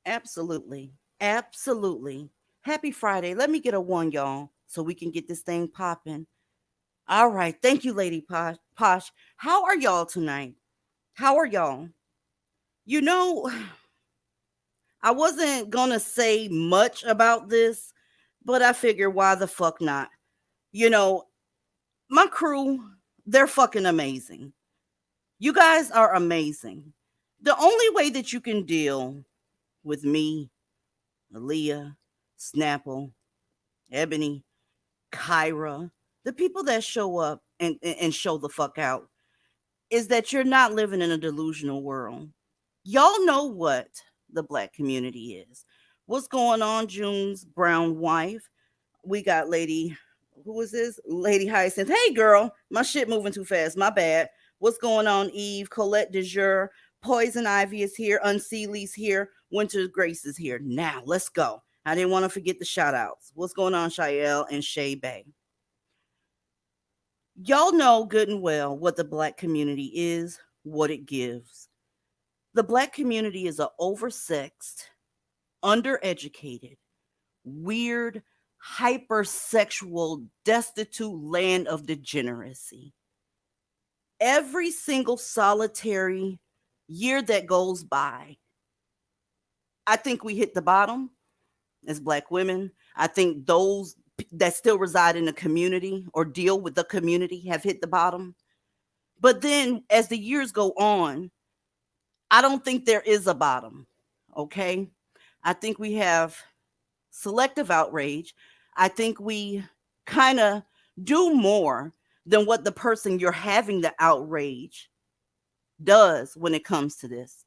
Absolutely. Absolutely. Happy Friday. Let me get a one, y'all, so we can get this thing popping. All right. Thank you, Lady Posh. How are y'all tonight? How are y'all? You know, I wasn't going to say much about this, but I figure why the fuck not? You know, my crew, they're fucking amazing. You guys are amazing. The only way that you can deal with me, Aaliyah, Snapple, Ebony, Kyra, the people that show up and show the fuck out, is that you're not living in a delusional world. Y'all know what the black community is. What's going on, June's brown wife? We got Lady, who is this? Lady Hyacinth. Hey, girl, my shit moving too fast. My bad. What's going on, Eve? Colette de Jure. Poison Ivy is here. Unseely's here. Winter Grace is here. Now, let's go. I didn't want to forget the shout outs. What's going on, Shael and Shay Bay? Y'all know good and well what the black community is, what it gives. The black community is a oversexed, undereducated, weird, hypersexual, destitute land of degeneracy. Every single solitary year that goes by, I think we hit the bottom as black women. I think those that still reside in the community or deal with the community have hit the bottom. But then as the years go on, I don't think there is a bottom. Okay. I think we have selective outrage. I think we kind of do more than what the person you're having the outrage does when it comes to this.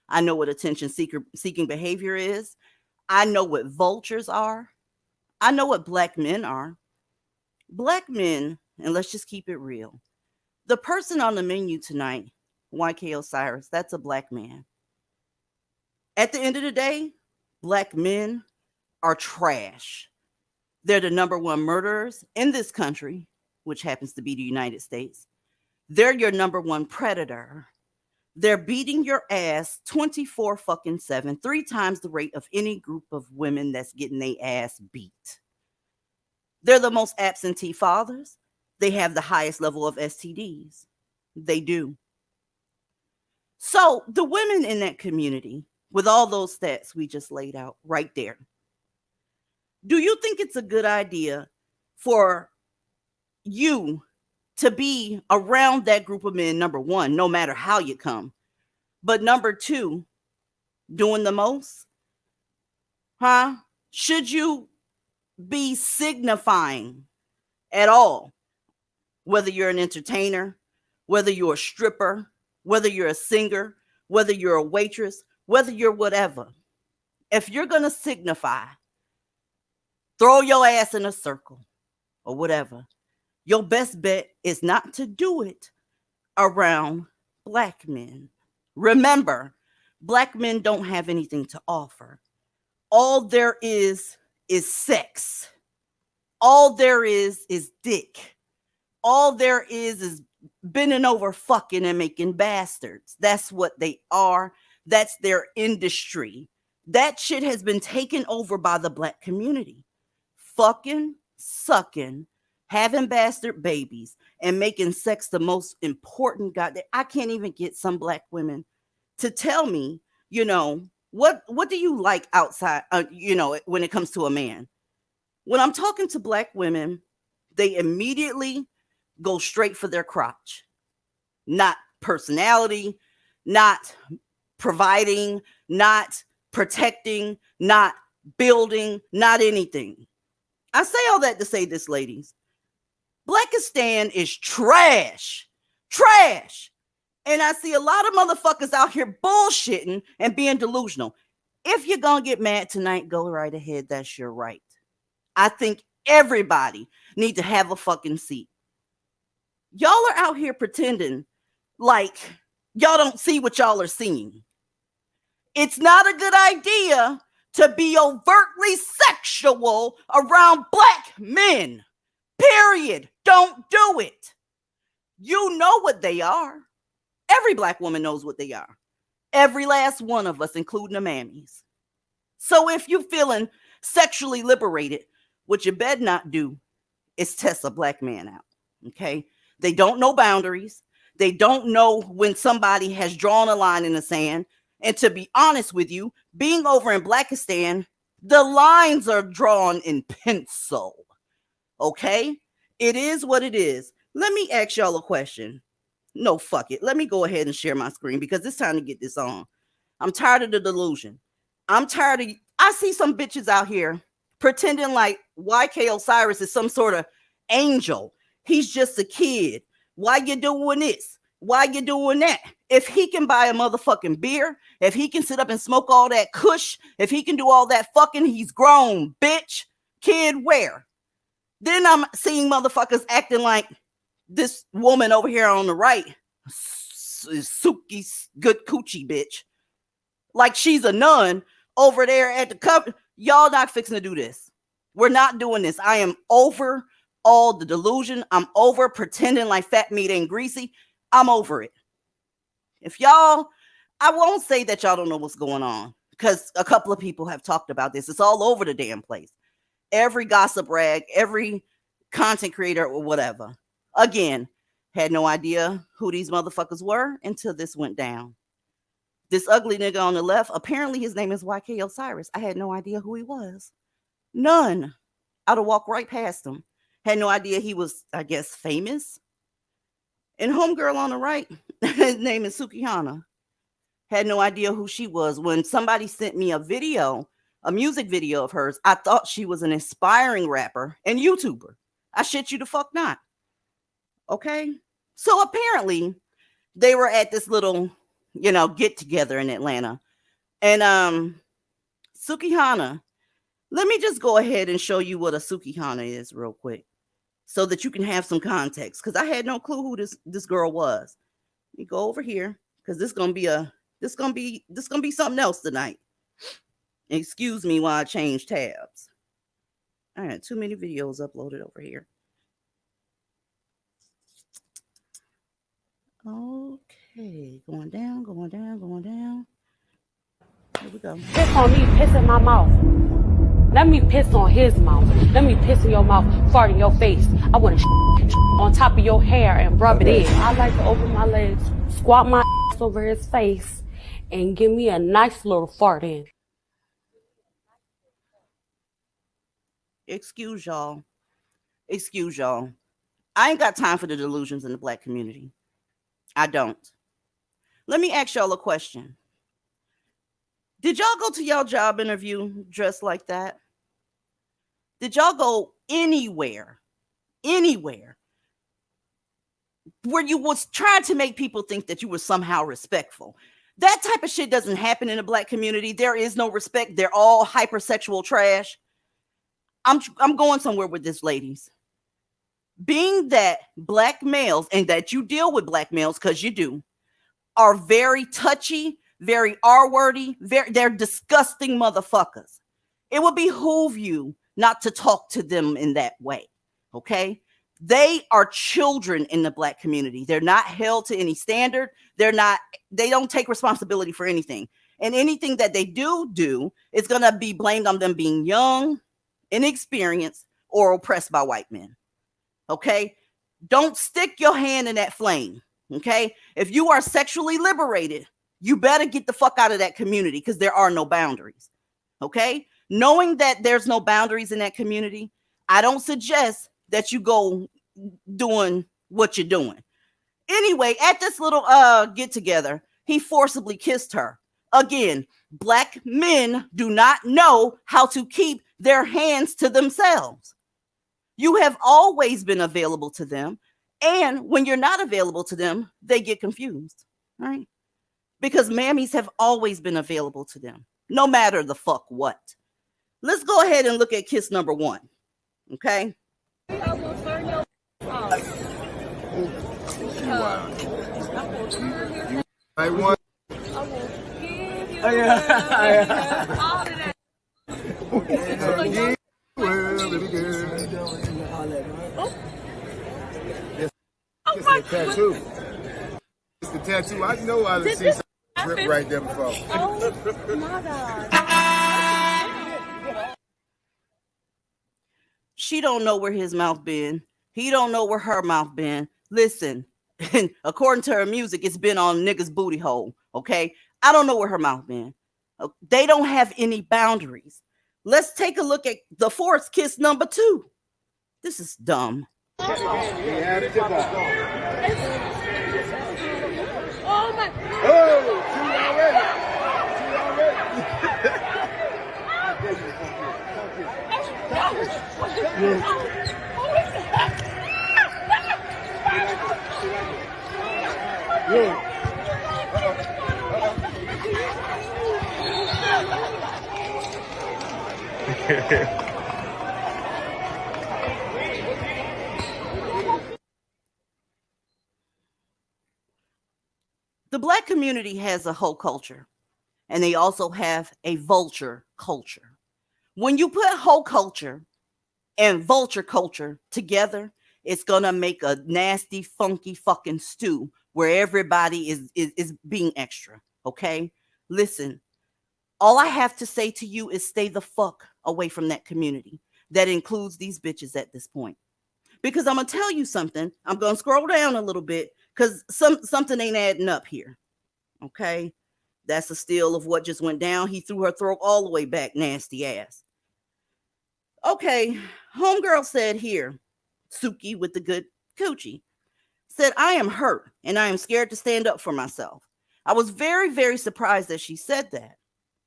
I know what seeking behavior is. I know what vultures are. I know what black men are. Black men, and let's just keep it real. The person on the menu tonight, YK Osiris, that's a black man. At the end of the day, black men are trash. They're the number one murderers in this country, which happens to be the United States. They're your number one predator. They're beating your ass 24 fucking 7, 3 times the rate of any group of women that's getting their ass beat. They're the most absentee fathers. They have the highest level of STDs. They do. So the women in that community, with all those stats we just laid out right there, do you think it's a good idea for you to be around that group of men, number one, no matter how you come, but number two, doing the most? Huh? Should you be signifying at all, whether you're an entertainer, whether you're a stripper, whether you're a singer, whether you're a waitress, whether you're whatever? If you're going to signify, throw your ass in a circle or whatever, your best bet is not to do it around black men. Remember, black men don't have anything to offer. All there is sex. All there is dick. All there is bending over, fucking, and making bastards. That's what they are. That's their industry. That shit has been taken over by the black community. Fucking, sucking, having bastard babies, and making sex the most important goddamn. I can't even get some black women to tell me, what do you like outside, when it comes to a man? When I'm talking to black women, they immediately go straight for their crotch. Not personality, not providing, not protecting, not building, not anything. I say all that to say this, ladies. Blackistan is trash. Trash. And I see a lot of motherfuckers out here bullshitting and being delusional. If you're going to get mad tonight, go right ahead. That's your right. I think everybody need to have a fucking seat. Y'all are out here pretending like y'all don't see what y'all are seeing. It's not a good idea to be overtly sexual around black men. Period. Don't do it. You know what they are. Every black woman knows what they are. Every last one of us, including the mammies. So if you're feeling sexually liberated, what you better not do is test a black man out. Okay? They don't know boundaries. They don't know when somebody has drawn a line in the sand. And to be honest with you, being over in Blackistan, the lines are drawn in pencil. Okay? It is what it is. Let me ask y'all a question. No, fuck it. Let me go ahead and share my screen because it's time to get this on. I'm tired of the delusion. I see some bitches out here pretending like YK Osiris is some sort of angel. He's just a kid. Why you doing this? Why you doing that? If he can buy a motherfucking beer, if he can sit up and smoke all that kush, if he can do all that fucking, he's grown, bitch. Kid, where? Then I'm seeing motherfuckers acting like this woman over here on the right, Suki's good coochie bitch, like she's a nun over there at the cup. Y'all not fixing to do this. We're not doing this. I am over all the delusion. I'm over pretending like fat meat ain't greasy. I'm over it. If y'all, I won't say that y'all don't know what's going on because a couple of people have talked about this. It's all over the damn place. Every gossip rag, every content creator or whatever. Again, had no idea who these motherfuckers were until this went down. This ugly nigga on the left, apparently his name is YK Osiris. I had no idea who he was. None. I'd have walked right past him. Had no idea he was, I guess, famous. And homegirl on the right, his name is Sukihana. Had no idea who she was. When somebody sent me a video, a music video of hers, I thought she was an aspiring rapper and YouTuber. I shit you the fuck not. Okay? So apparently they were at this little, get together in Atlanta. And Sukihana, let me just go ahead and show you what a Sukihana is real quick so that you can have some context, because I had no clue who this girl was. Let me go over here, because this gonna be something else tonight. Excuse me while I change tabs. I had too many videos uploaded over here. Okay, going down. Here we go. Piss on me, piss in my mouth. Let me piss on his mouth. Let me piss in your mouth, fart in your face. I want to on top of your hair and rub it in. I like to open my legs, squat my ass over his face, and give me a nice little fart in. Excuse y'all. I ain't got time for the delusions in the black community. I don't. Let me ask y'all a question. Did y'all go to y'all job interview dressed like that? Did y'all go anywhere where you was trying to make people think that you were somehow respectful? That type of shit doesn't happen in the black community. There is no respect. They're all hypersexual trash. I'm going somewhere with this, ladies. Being that black males, and that you deal with black males, because you do, are very touchy, very R-wordy, they're disgusting motherfuckers. It would behoove you not to talk to them in that way, okay? They are children in the black community. They're not held to any standard. They don't take responsibility for anything. And anything that they do is going to be blamed on them being young, inexperienced, or oppressed by white men. Okay? Don't stick your hand in that flame. Okay? If you are sexually liberated, you better get the fuck out of that community, because there are no boundaries. Okay? Knowing that there's no boundaries in that community, I don't suggest that you go doing what you're doing. Anyway, at this little get together, he forcibly kissed her. Again, black men do not know how to keep their hands to themselves. You have always been available to them. And when you're not available to them, they get confused. Right? Because mammies have always been available to them, no matter the fuck what. Let's go ahead and look at kiss number 1. Okay? I want. It's the tattoo. It's the tattoo. I know I've seen some rip right there before. Oh my God. She don't know where his mouth been. He don't know where her mouth been. Listen, according to her music, it's been on niggas' booty hole. Okay? I don't know where her mouth been. They don't have any boundaries. Let's take a look at the forced kiss number 2. This is dumb. Oh my. Oh, she already. The black community has a whole culture, and they also have a vulture culture. When you put whole culture and vulture culture together, it's gonna make a nasty, funky fucking stew where everybody is being extra. Okay, listen. All I have to say to you is stay the fuck away from that community. That includes these bitches at this point. Because I'm gonna tell you something. I'm gonna scroll down a little bit because something ain't adding up here. Okay, that's a steal of what just went down. He threw her throat all the way back, nasty ass. Okay, homegirl said here, Suki with the good coochie. said, I am hurt and I am scared to stand up for myself. I was very, very surprised that she said that.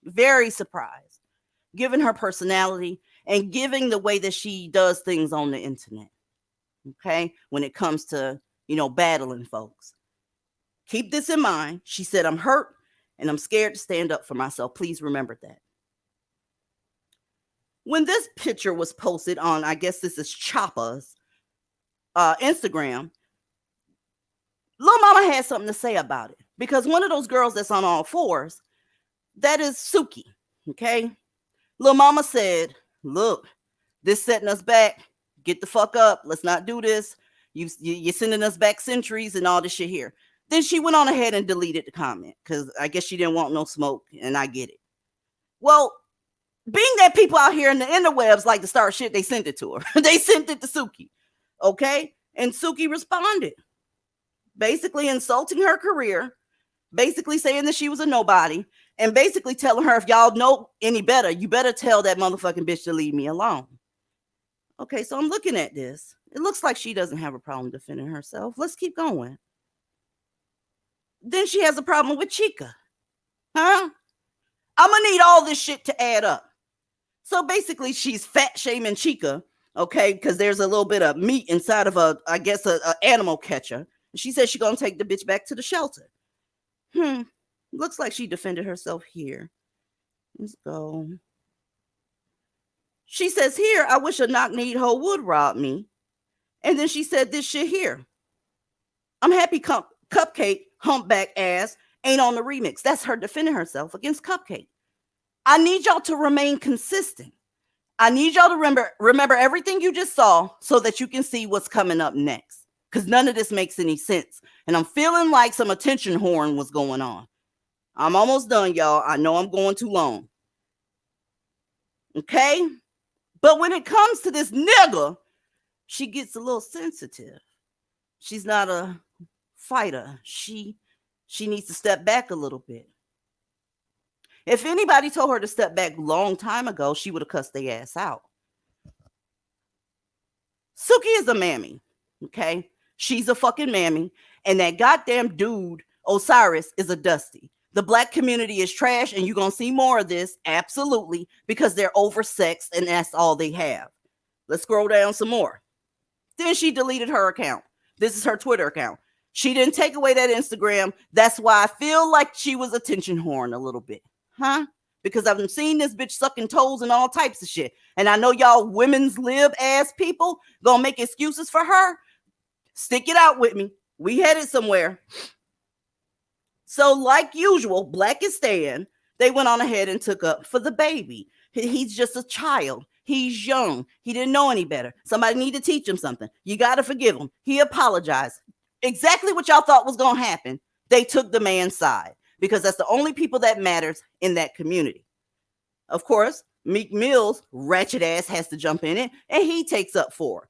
Very surprised, given her personality and given the way that she does things on the internet. Okay. When it comes to, battling folks. Keep this in mind. She said, I'm hurt and I'm scared to stand up for myself. Please remember that. When this picture was posted on, I guess this is Choppa's Instagram, Lil Mama had something to say about it. Because one of those girls that's on all fours, that is Suki. Okay. Lil Mama said, look, this setting us back. Get the fuck up. Let's not do this. You're sending us back centuries and all this shit here. Then she went on ahead and deleted the comment because I guess she didn't want no smoke, and I get it. Well, being that people out here in the interwebs like to start shit, they sent it to her. They sent it to Suki. Okay. And Suki responded, basically insulting her career, basically saying that she was a nobody, and basically telling her, if y'all know any better, you better tell that motherfucking bitch to leave me alone. Okay, so I'm looking at this. It looks like she doesn't have a problem defending herself. Let's keep going. Then she has a problem with Chica. Huh? I'm going to need all this shit to add up. So basically, she's fat shaming Chica, okay, because there's a little bit of meat inside of a animal catcher. She says she's going to take the bitch back to the shelter. Looks like she defended herself here. Let's go. She says here, I wish a knock-kneed hoe would rob me. And then she said this shit here. I'm happy Cupcake, humpback ass, ain't on the remix. That's her defending herself against Cupcake. I need y'all to remain consistent. I need y'all to remember everything you just saw so that you can see what's coming up next. Because none of this makes any sense. And I'm feeling like some attention horn was going on. I'm almost done, y'all. I know I'm going too long. Okay? But when it comes to this nigga, she gets a little sensitive. She's not a fighter. She needs to step back a little bit. If anybody told her to step back a long time ago, she would have cussed their ass out. Suki is a mammy, okay? She's a fucking mammy. And that goddamn dude, Osiris, is a dusty. The black community is trash, and you're going to see more of this, absolutely, because they're oversexed, and that's all they have. Let's scroll down some more. Then she deleted her account. This is her Twitter account. She didn't take away that Instagram. That's why I feel like she was attention horn a little bit. Huh? Because I've seen this bitch sucking toes and all types of shit. And I know y'all women's lib ass people gonna make excuses for her. Stick it out with me. We headed somewhere. So like usual, Blackistan, they went on ahead and took up for the baby. He's just a child. He's young. He didn't know any better. Somebody need to teach him something. You got to forgive him. He apologized. Exactly what y'all thought was going to happen. They took the man's side because that's the only people that matters in that community. Of course, Meek Mill's ratchet ass has to jump in it, and he takes up for her.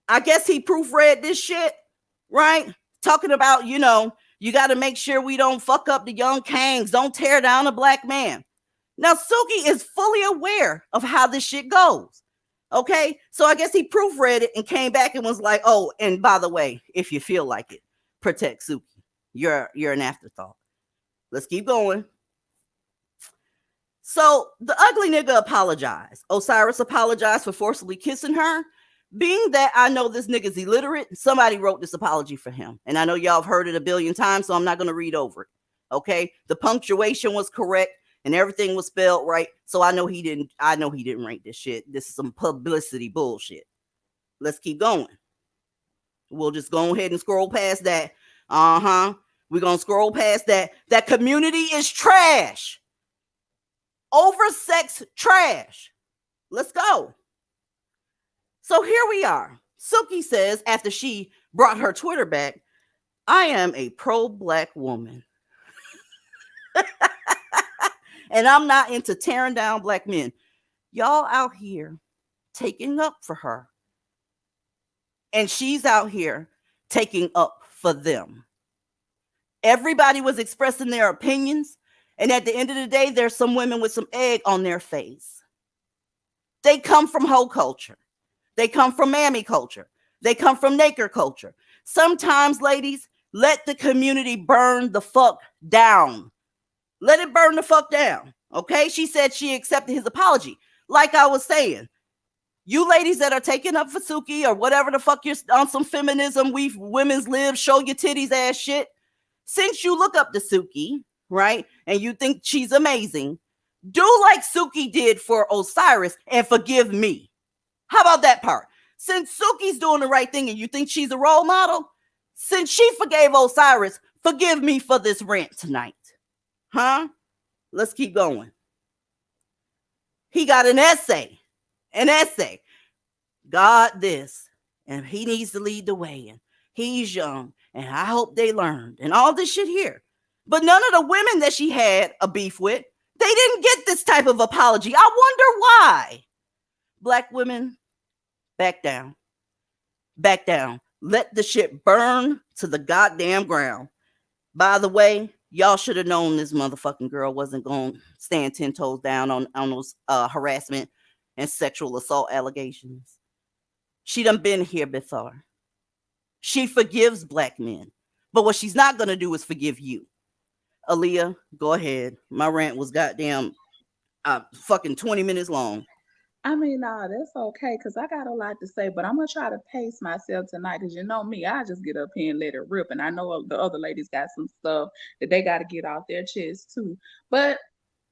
I guess he proofread this shit, right? Talking about, you got to make sure we don't fuck up the young kings. Don't tear down a black man. Now, Suki is fully aware of how this shit goes. Okay, so I guess he proofread it and came back and was like, oh, and by the way, if you feel like it, protect Suki. You're an afterthought. Let's keep going. So the ugly nigga apologized. Osiris apologized for forcibly kissing her. Being that I know this nigga's illiterate, somebody wrote this apology for him. And I know y'all have heard it a billion times, so I'm not going to read over it. Okay, the punctuation was correct. And everything was spelled right. So I know he didn't write this shit. This is some publicity bullshit. Let's keep going. We'll just go ahead and scroll past that. We're going to scroll past that. That community is trash. Oversex trash. Let's go. So here we are. Suki says, after she brought her Twitter back, I am a pro-black woman. And I'm not into tearing down black men. Y'all out here taking up for her. And she's out here taking up for them. Everybody was expressing their opinions. And at the end of the day, there's some women with some egg on their face. They come from hoe culture. They come from mammy culture. They come from naked culture. Sometimes, ladies, let the community burn the fuck down. Let it burn the fuck down. Okay? She said she accepted his apology. Like I was saying, you ladies that are taking up for Suki or whatever the fuck you're on some feminism, we women's live, show your titties ass shit. Since you look up to Suki, right, and you think she's amazing, do like Suki did for Osiris and forgive me. How about that part? Since Suki's doing the right thing and you think she's a role model, since she forgave Osiris, forgive me for this rant tonight. Huh? Let's keep going. He got an essay. God this, and he needs to lead the way, and he's young, and I hope they learned, and all this shit here. But none of the women that she had a beef with, they didn't get this type of apology. I wonder why. Black women, back down. Back down. Let the shit burn to the goddamn ground. By the way, y'all should have known this motherfucking girl wasn't going to stand 10 toes down on those harassment and sexual assault allegations. She done been here before. She forgives black men. But what she's not going to do is forgive you. Aaliyah, go ahead. My rant was goddamn fucking 20 minutes long. I mean, nah, that's okay, because I got a lot to say, but I'm going to try to pace myself tonight, because you know me, I just get up here and let it rip, and I know the other ladies got some stuff that they got to get off their chest, too. But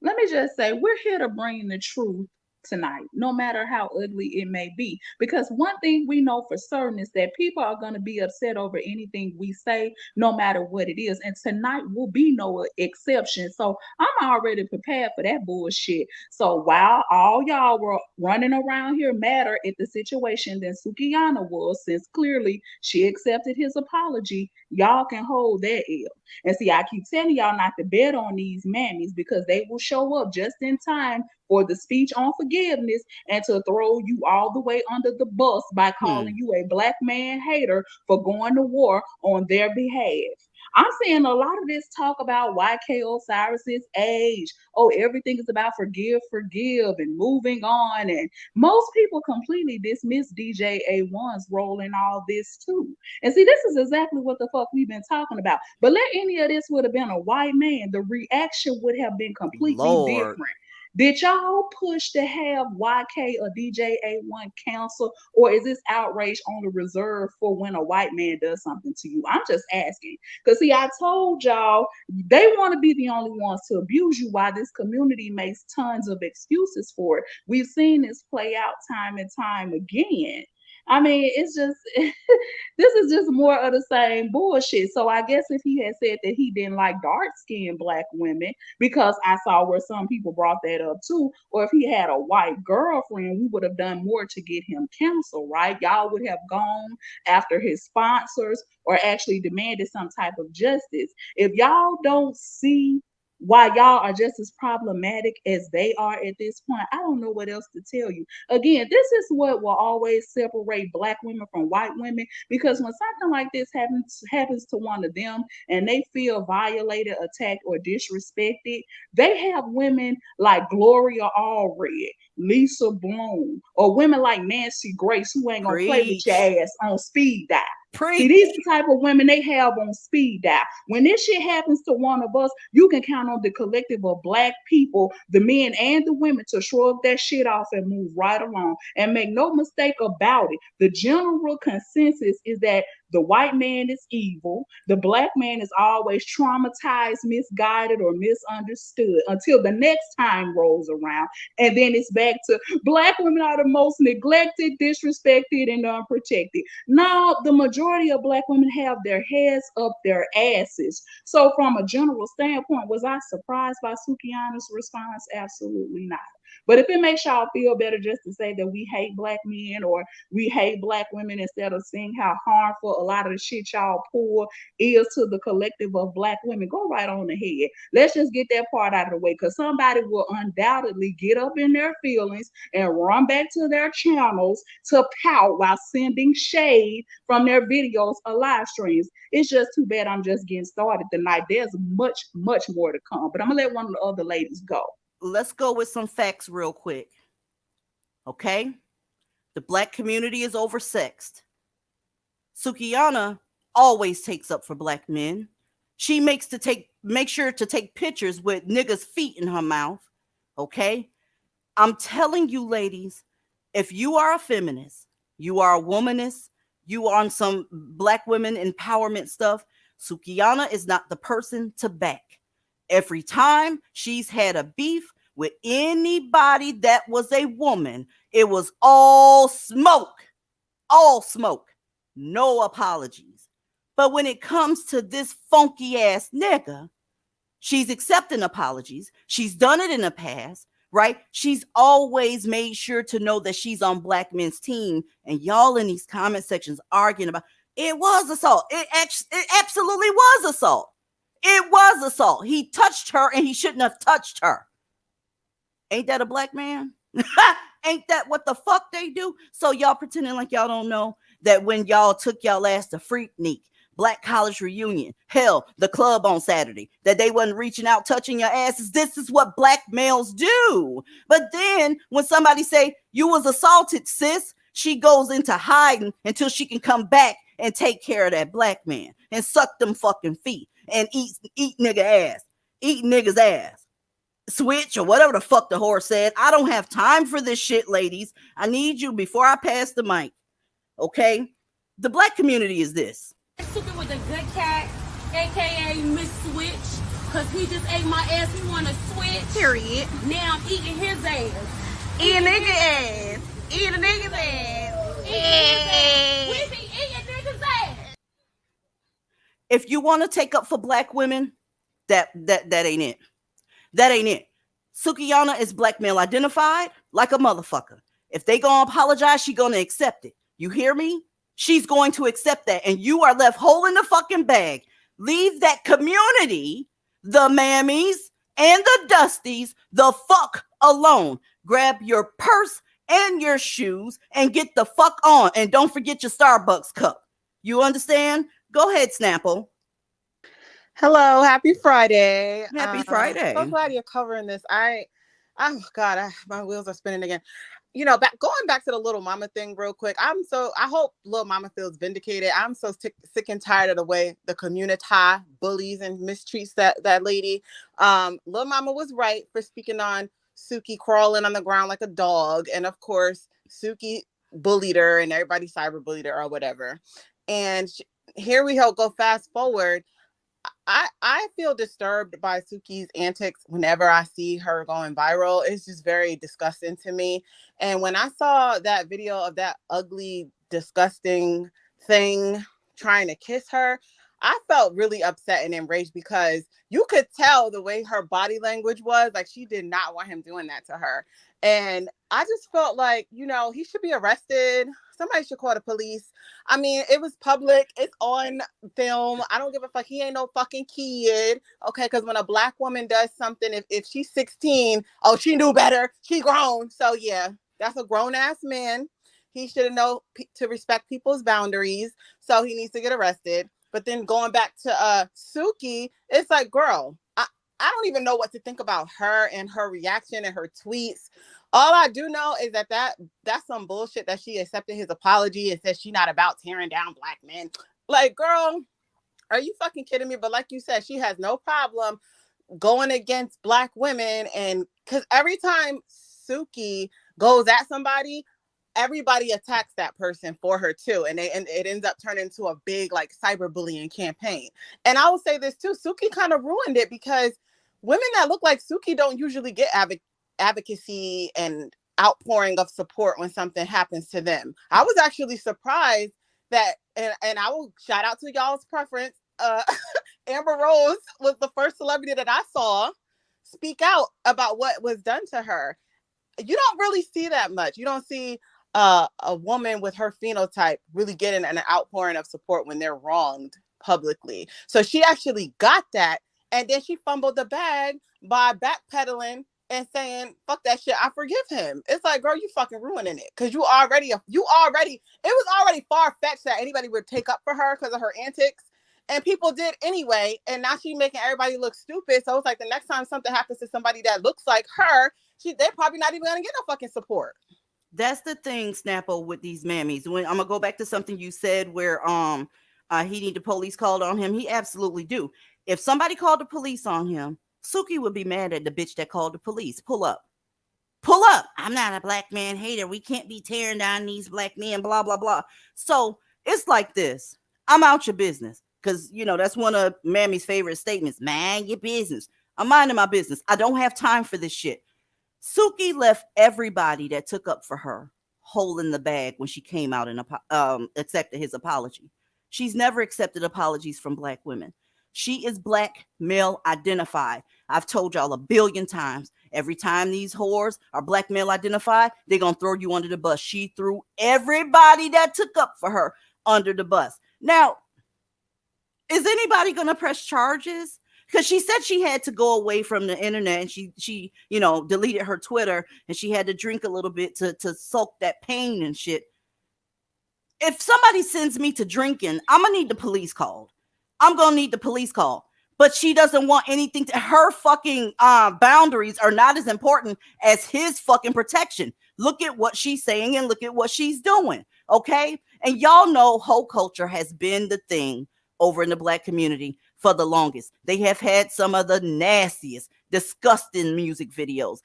let me just say, we're here to bring the truth tonight, no matter how ugly it may be. Because one thing we know for certain is that people are going to be upset over anything we say, no matter what it is. And tonight will be no exception. So I'm already prepared for that bullshit. So while all y'all were running around here madder at the situation than Sukihana was, since clearly she accepted his apology, y'all can hold that L. And see, I keep telling y'all not to bet on these mammies, because they will show up just in time for the speech on forgiveness and to throw you all the way under the bus by calling you a black man hater for going to war on their behalf. I'm seeing a lot of this talk about YK Osiris's age. Oh, everything is about forgive, and moving on. And most people completely dismiss DJ A1's role in all this too. And see, this is exactly what the fuck we've been talking about. But let any of this would have been a white man, the reaction would have been completely different. Did y'all push to have YK or DJ A1 counsel, or is this outrage only reserved for when a white man does something to you? I'm just asking. Because, see, I told y'all they want to be the only ones to abuse you, while this community makes tons of excuses for it. We've seen this play out time and time again. I mean, it's just, this is just more of the same bullshit. So I guess if he had said that he didn't like dark-skinned black women, because I saw where some people brought that up too, or if he had a white girlfriend, we would have done more to get him counsel, right? Y'all would have gone after his sponsors or actually demanded some type of justice. If y'all don't see why y'all are just as problematic as they are at this point, I don't know what else to tell you. Again, this is what will always separate black women from white women, because when something like this happens to one of them and they feel violated, attacked, or disrespected, they have women like Gloria Allred, Lisa Bloom, or women like Nancy Grace, who ain't gonna play with your ass on speed dial. See, these are the type of women they have on speed dial. When this shit happens to one of us, you can count on the collective of black people, the men and the women, to shrug that shit off and move right along. And make no mistake about it, the general consensus is that the white man is evil. The black man is always traumatized, misguided, or misunderstood until the next time rolls around. And then it's back to black women are the most neglected, disrespected, and unprotected. Now, the majority of black women have their heads up their asses. So from a general standpoint, was I surprised by Sukihana's response? Absolutely not. But if it makes y'all feel better just to say that we hate black men or we hate black women, instead of seeing how harmful a lot of the shit y'all pull is to the collective of black women, go right on ahead. Let's just get that part out of the way, because somebody will undoubtedly get up in their feelings and run back to their channels to pout while sending shade from their videos or live streams. It's just too bad I'm just getting started tonight. There's much, much more to come, but I'm gonna let one of the other ladies go. Let's go with some facts real quick. Okay? The black community is oversexed. Sukihana always takes up for black men. She make sure to take pictures with niggas' feet in her mouth. Okay? I'm telling you, ladies, if you are a feminist, you are a womanist, you are on some black women empowerment stuff, Sukihana is not the person to back. Every time she's had a beef with anybody that was a woman, it was all smoke, no apologies. But when it comes to this funky ass nigga, she's accepting apologies. She's done it in the past, right? She's always made sure to know that she's on black men's team. And y'all in these comment sections arguing about it was assault. It absolutely was assault. It was assault. He touched her and he shouldn't have touched her. Ain't that a black man? Ain't that what the fuck they do? So y'all pretending like y'all don't know that when y'all took y'all ass to Freaknik, Black College Reunion, hell, the club on Saturday, that they wasn't reaching out, touching your asses. This is what black males do. But then when somebody say, you was assaulted, sis, she goes into hiding until she can come back and take care of that black man and suck them fucking feet and eat nigga ass, eat nigga's ass. Switch or whatever the fuck the horse said. I don't have time for this shit, ladies. I need you before I pass the mic. Okay? The black community is this. Suki was a good cat, aka Miss Switch, because he just ate my ass. He want to switch. Period. Now I'm eating his ass. Eat a nigga ass. Eat a nigga's ass. We be eating niggas' ass. If you want to take up for black women, that ain't it. That ain't it. Sukihana is black male identified like a motherfucker. If they gonna apologize, she gonna accept it. You hear me? She's going to accept that. And you are left holding the fucking bag. Leave that community, the mammies and the dusties, the fuck alone. Grab your purse and your shoes and get the fuck on. And don't forget your Starbucks cup. You understand? Go ahead, Snapple. Hello, happy Friday. Happy Friday. So glad you're covering this. My wheels are spinning again. Going back to the little mama thing real quick. I hope little mama feels vindicated. I'm so sick and tired of the way the community bullies and mistreats that lady. Little mama was right for speaking on Suki crawling on the ground like a dog. And of course, Suki bullied her and everybody cyber bullied her or whatever. And here we go fast forward. I feel disturbed by Suki's antics whenever I see her going viral. It's just very disgusting to me. And when I saw that video of that ugly, disgusting thing trying to kiss her, I felt really upset and enraged because you could tell the way her body language was, like she did not want him doing that to her. And I just felt like, he should be arrested. Somebody should call the police. I mean, it was public. It's on film. I don't give a fuck. He ain't no fucking kid. Okay, because when a black woman does something, if she's 16, oh, she knew better. She grown. So yeah, that's a grown-ass man. He should know to respect people's boundaries. So he needs to get arrested. But then going back to Suki, it's like, girl, I don't even know what to think about her and her reaction and her tweets. All I do know is that's some bullshit that she accepted his apology and said she's not about tearing down black men. Like, girl, are you fucking kidding me? But like you said, she has no problem going against black women. And because every time Suki goes at somebody, everybody attacks that person for her too. And it ends up turning into a big like cyberbullying campaign. And I will say this too, Suki kind of ruined it because women that look like Suki don't usually get advocacy and outpouring of support when something happens to them. I was actually surprised that, and I will shout out to y'all's preference, Amber Rose was the first celebrity that I saw speak out about what was done to her. You don't really see that much. You don't see a woman with her phenotype really getting an outpouring of support when they're wronged publicly. So she actually got that. And then she fumbled the bag by backpedaling and saying, fuck that shit, I forgive him. It's like, girl, you fucking ruining it. Because it was already far-fetched that anybody would take up for her because of her antics. And people did anyway. And now she's making everybody look stupid. So it's like the next time something happens to somebody that looks like her, they're probably not even going to get no fucking support. That's the thing, Snapple, with these mammies. When I'm going to go back to something you said where He need the police called on him. He absolutely do. If somebody called the police on him, Suki would be mad at the bitch that called the police. Pull up. Pull up. I'm not a black man hater. We can't be tearing down these black men, blah, blah, blah. So it's like this. I'm out your business. Because, that's one of Mammy's favorite statements. Mind your business. I'm minding my business. I don't have time for this shit. Suki left everybody that took up for her hole in the bag when she came out and accepted his apology. She's never accepted apologies from black women. She is black male identified. I've told y'all a billion times. Every time these whores are black male identified, they're going to throw you under the bus. She threw everybody that took up for her under the bus. Now, is anybody going to press charges? Because she said she had to go away from the internet and she deleted her Twitter and she had to drink a little bit to soak that pain and shit. If somebody sends me to drinking, I'm going to need the police called. I'm going to need the police call. But she doesn't want anything to her fucking boundaries are not as important as his fucking protection. Look at what she's saying and look at what she's doing. Okay. And y'all know hoe culture has been the thing over in the black community for the longest. They have had some of the nastiest, disgusting music videos,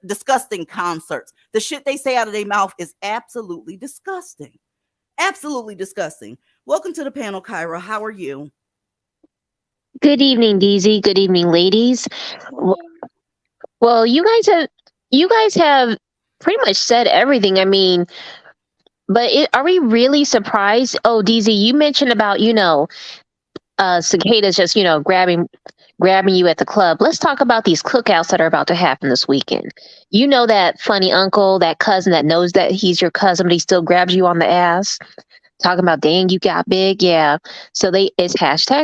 disgusting concerts. The shit they say out of their mouth is absolutely disgusting. Absolutely disgusting. Welcome to the panel, Kyra. How are you? Good evening, DZ. Good evening, ladies. Well, you guys have pretty much said everything. I mean, but are we really surprised? Oh, DZ, you mentioned about cicadas just grabbing you at the club. Let's talk about these cookouts that are about to happen this weekend. You know that funny uncle, that cousin that knows that he's your cousin, but he still grabs you on the ass. Talking about, dang, you got big. Yeah. So it's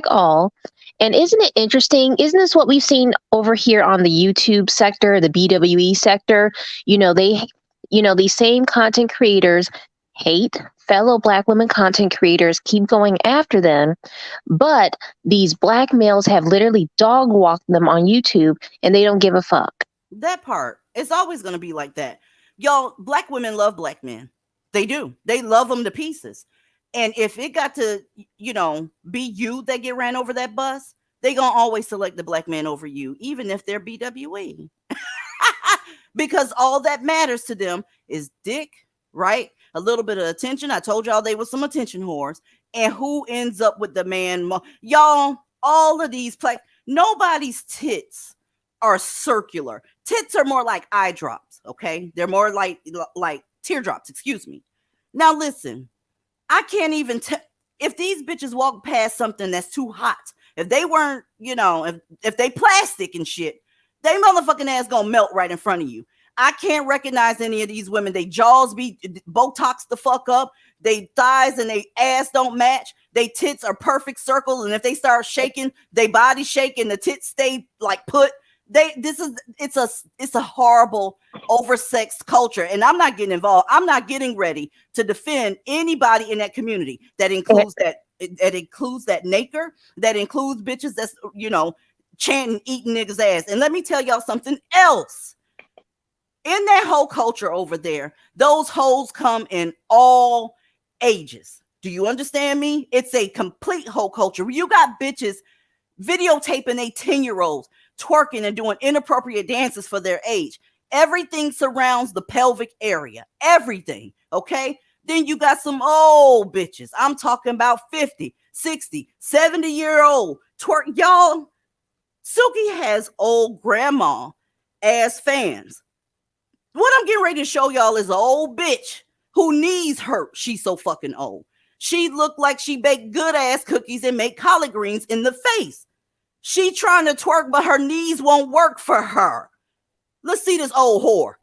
#all. And isn't it interesting? Isn't this what we've seen over here on the YouTube sector, the BWE sector? These same content creators hate fellow black women content creators, keep going after them. But these black males have literally dog walked them on YouTube and they don't give a fuck. That part. It's always going to be like that. Y'all, black women love black men. They do. They love them to pieces. And if it got to, be you that get ran over that bus, they going to always select the black man over you, even if they're BWE. Because all that matters to them is dick, right? A little bit of attention. I told y'all they were some attention whores. And who ends up with the man? Y'all, all of these nobody's tits are circular. Tits are more like eye drops, okay? They're more like teardrops, excuse me. Now listen. I can't even tell if these bitches walk past something that's too hot. If they weren't, if they plastic and shit, they motherfucking ass gonna melt right in front of you. I can't recognize any of these women. They jaws be Botox the fuck up. They thighs and they ass don't match. They tits are perfect circles. And if they start shaking, they body shake and the tits stay like put. It's a horrible oversexed culture, and I'm not getting involved. I'm not getting ready to defend anybody in that community. That includes that naker, that includes bitches that's chanting, eating niggas ass. And let me tell y'all something else. In that whole culture over there, those hoes come in all ages. Do you understand me? It's a complete whole culture. You got bitches videotaping 10-year-olds twerking and doing inappropriate dances for their age. Everything surrounds the pelvic area. Everything. Okay. Then you got some old bitches. I'm talking about 50, 60, 70-year-old twerk. Y'all, Suki has old grandma as fans. What I'm getting ready to show y'all is an old bitch who knees hurt. She's so fucking old. She looked like she baked good ass cookies and make collard greens in the face. She trying to twerk, but her knees won't work for her. Let's see this old whore.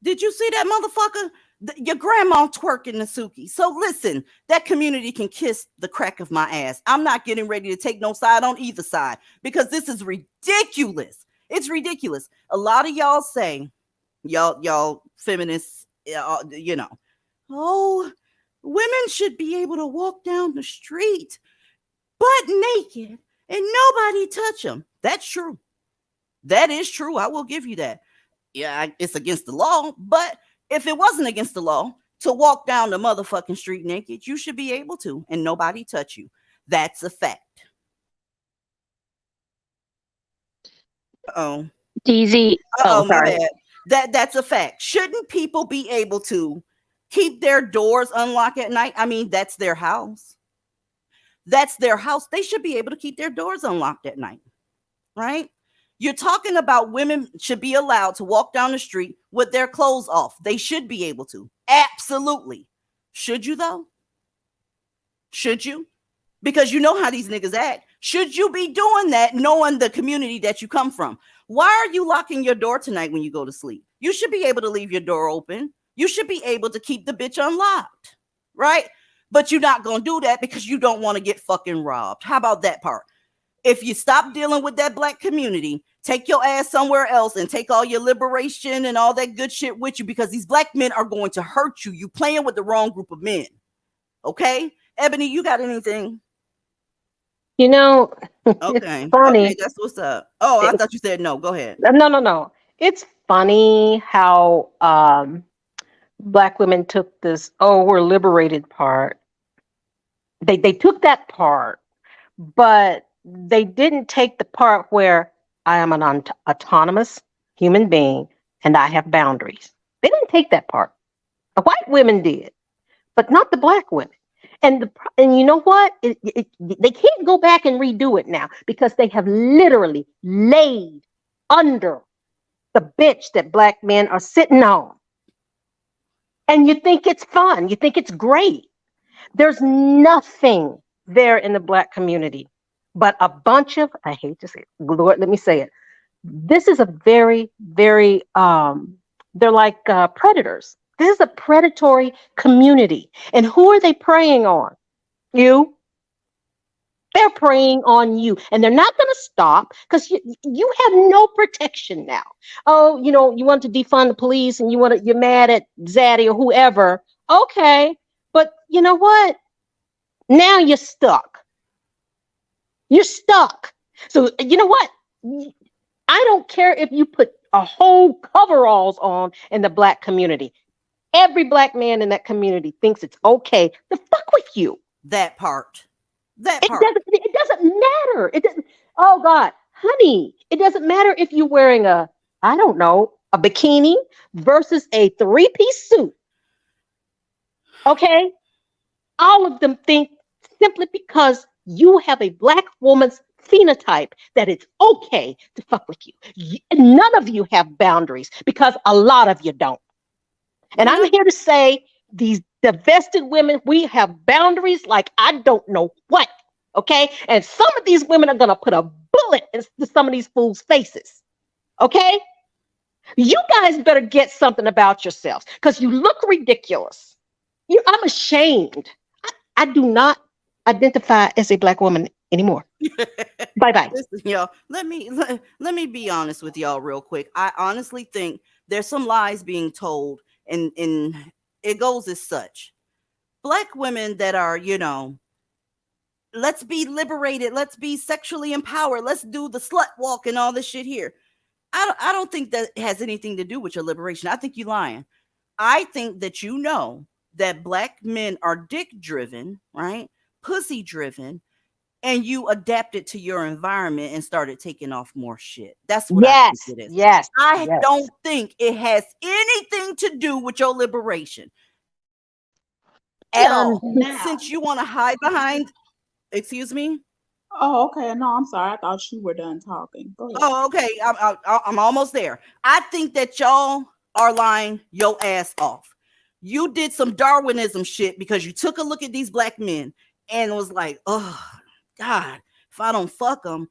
Did you see that motherfucker? Your grandma twerking the Suki. So listen, that community can kiss the crack of my ass. I'm not getting ready to take no side on either side because this is ridiculous. It's ridiculous. A lot of y'all say, y'all feminists you know, oh, women should be able to walk down the street butt naked and nobody touch them. That's true. That is true. I will give you that. Yeah, it's against the law, but if it wasn't against the law to walk down the motherfucking street naked, you should be able to and nobody touch you. That's a fact. Oh. DZ. Oh, my Sorry. bad. That's a fact. Shouldn't people be able to keep their doors unlocked at night? I mean, that's their house. That's their house. They should be able to keep their doors unlocked at night, right? You're talking about women should be allowed to walk down the street with their clothes off. They should be able to. Absolutely. Should you, though? Should you? Because you know how these niggas act. Should you be doing that knowing the community that you come from? Why are you locking your door tonight when you go to sleep? You should be able to leave your door open. You should be able to keep the bitch unlocked, right? But you're not going to do that because you don't want to get fucking robbed. How about that part? If you stop dealing with that black community, take your ass somewhere else and take all your liberation and all that good shit with you, because these black men are going to hurt you. You playing with the wrong group of men. Okay? Ebony, you got anything? You know, Okay. it's funny. Okay, that's what's up. Oh, I thought you said no. Go ahead. No. It's funny how black women took this, oh, we're liberated part. They took that part, but they didn't take the part where I am an autonomous human being and I have boundaries. They didn't take that part. The white women did, but not the black women. And you know what? They can't go back and redo it now because they have literally laid under the bench that black men are sitting on. And you think it's fun. You think it's great. There's nothing there in the black community but a bunch of, I hate to say it, Lord, let me say it. This is a very, very, they're like predators. This is a predatory community. And who are they preying on? You. They're preying on you. And they're not going to stop because you have no protection now. Oh, you know, you want to defund the police and you're mad at Zaddy or whoever. Okay. But you know what? Now you're stuck. You're stuck. So you know what? I don't care if you put a whole coveralls on in the black community. Every black man in that community thinks it's okay to fuck with you. That part. It doesn't matter. It doesn't. Oh God, honey, it doesn't matter if you're wearing a bikini versus a 3-piece suit. Okay, all of them think simply because you have a black woman's phenotype that it's okay to fuck with you. None of you have boundaries because a lot of you don't. And I'm here to say these divested women, we have boundaries like I don't know what, okay? And some of these women are going to put a bullet into some of these fools' faces, okay? You guys better get something about yourselves because you look ridiculous. I'm ashamed. I do not identify as a black woman anymore. Bye-bye. Listen, y'all, let me be honest with y'all real quick. I honestly think there's some lies being told, and it goes as such. Black women that are, you know, let's be liberated, let's be sexually empowered, let's do the slut walk and all this shit here. I don't think that has anything to do with your liberation. I think you're lying. I think that you know that black men are dick driven, right? Pussy driven, and you adapted to your environment and started taking off more shit. That's what I think it is. Yes. I don't think it has anything to do with your liberation at all. Since you want to hide behind, excuse me. Oh, okay. No, I'm sorry. I thought you were done talking. Go ahead. Oh, okay. I'm almost there. I think that y'all are lying your ass off. You did some Darwinism shit because you took a look at these black men and was like, oh, God, if I don't fuck them,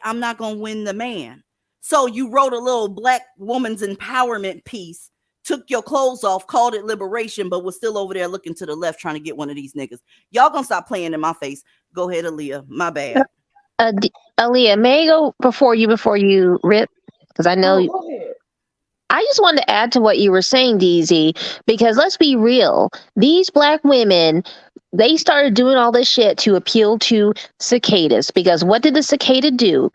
I'm not going to win the man. So you wrote a little black woman's empowerment piece, took your clothes off, called it liberation, but was still over there looking to the left trying to get one of these niggas. Y'all going to stop playing in my face. Go ahead, Aaliyah. My bad. Aaliyah, may I go before you rip? Because I know. Go ahead. I just wanted to add to what you were saying, DZ, because let's be real. These black women, they started doing all this shit to appeal to cicadas. Because what did the cicada do?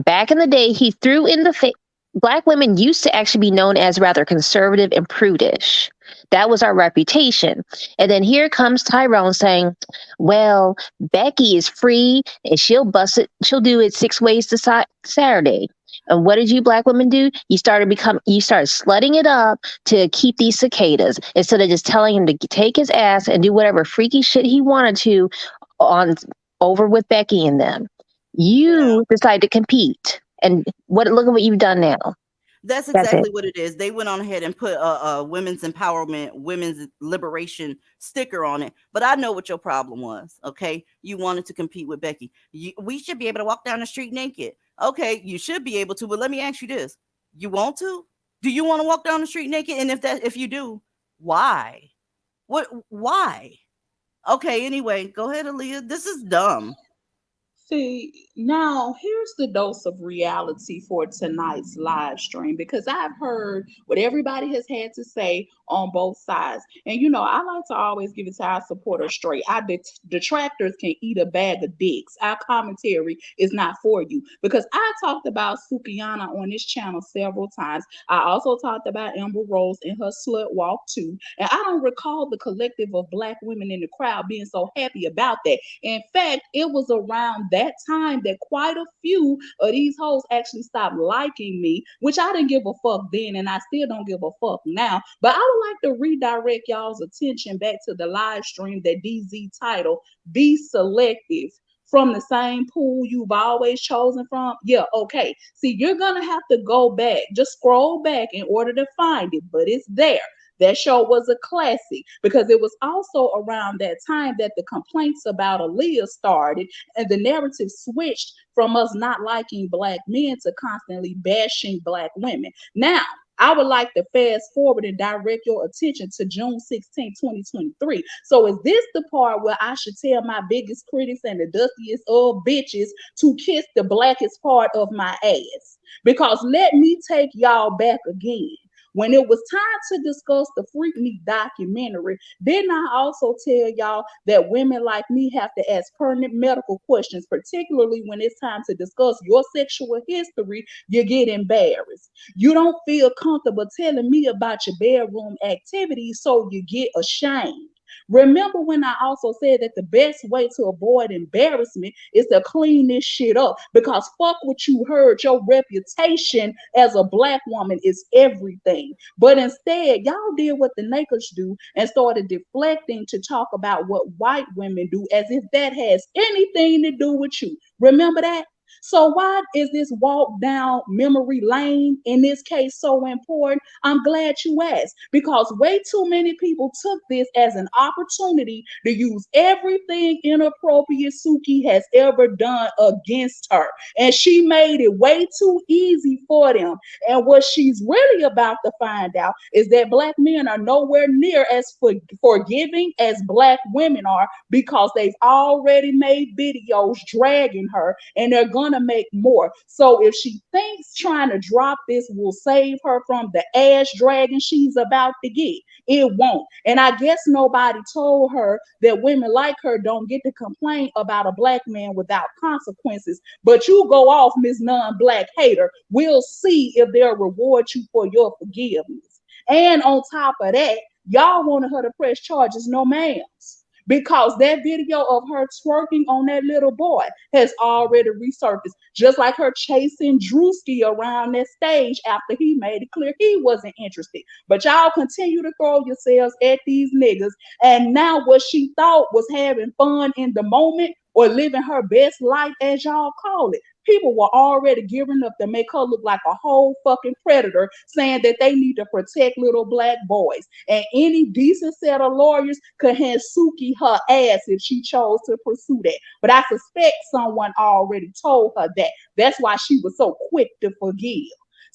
Back in the day, he threw in the black women used to actually be known as rather conservative and prudish. That was our reputation. And then here comes Tyrone saying, well, Becky is free and she'll bust it. She'll do it 6 ways to Saturday. And what did you black women do? You started slutting it up to keep these cicadas instead of just telling him to take his ass and do whatever freaky shit he wanted to on over with Becky and them. You decided to compete. And look at what you've done now. That's exactly what it is. They went on ahead and put a women's empowerment, women's liberation sticker on it. But I know what your problem was. Okay. You wanted to compete with Becky. We should be able to walk down the street naked. Okay. You should be able to, but let me ask you this. You want to? Do you want to walk down the street naked? And if you do, why? Why? Okay. Anyway, go ahead, Aaliyah. This is dumb. See, now here's the dose of reality for tonight's live stream, because I've heard what everybody has had to say on both sides. And you know, I like to always give it to our supporters straight. Our detractors can eat a bag of dicks. Our commentary is not for you, because I talked about Sukihana on this channel several times. I also talked about Amber Rose and her slut walk too. And I don't recall the collective of black women in the crowd being so happy about that. In fact, it was around that time that quite a few of these hoes actually stopped liking me, which I didn't give a fuck then, and I still don't give a fuck now. But I would like to redirect y'all's attention back to the live stream that DZ titled Be Selective from the same pool you've always chosen from. Yeah, okay. See, you're gonna have to go back, just scroll back in order to find it, but it's there. That show was a classic because it was also around that time that the complaints about Aaliyah started and the narrative switched from us not liking black men to constantly bashing black women. Now, I would like to fast forward and direct your attention to June 16, 2023. So is this the part where I should tell my biggest critics and the dustiest of bitches to kiss the blackest part of my ass? Because let me take y'all back again. When it was time to discuss the Freak Me documentary, didn't I also tell y'all that women like me have to ask pertinent medical questions, particularly when it's time to discuss your sexual history? You get embarrassed. You don't feel comfortable telling me about your bedroom activities, so you get ashamed. Remember when I also said that the best way to avoid embarrassment is to clean this shit up, because fuck what you heard, your reputation as a black woman is everything. But instead, y'all did what the nakers do and started deflecting to talk about what white women do as if that has anything to do with you. Remember that? So why is this walk down memory lane in this case so important? I'm glad you asked, because way too many people took this as an opportunity to use everything inappropriate Suki has ever done against her. And she made it way too easy for them. And what she's really about to find out is that black men are nowhere near as forgiving as black women are, because they've already made videos dragging her, and they're going to make more. So if she thinks trying to drop this will save her from the ass dragging she's about to get, it won't. And I guess nobody told her that women like her don't get to complain about a black man without consequences. But you go off, Miss Non-Black Hater. We'll see if they'll reward you for your forgiveness. And on top of that, y'all wanted her to press charges. No, ma'am. Because that video of her twerking on that little boy has already resurfaced, just like her chasing Drewski around that stage after he made it clear he wasn't interested. But y'all continue to throw yourselves at these niggas, and now what she thought was having fun in the moment or living her best life, as y'all call it, people were already gearing up to make her look like a whole fucking predator, saying that they need to protect little black boys. And any decent set of lawyers could hand Suki her ass if she chose to pursue that. But I suspect someone already told her that. That's why she was so quick to forgive.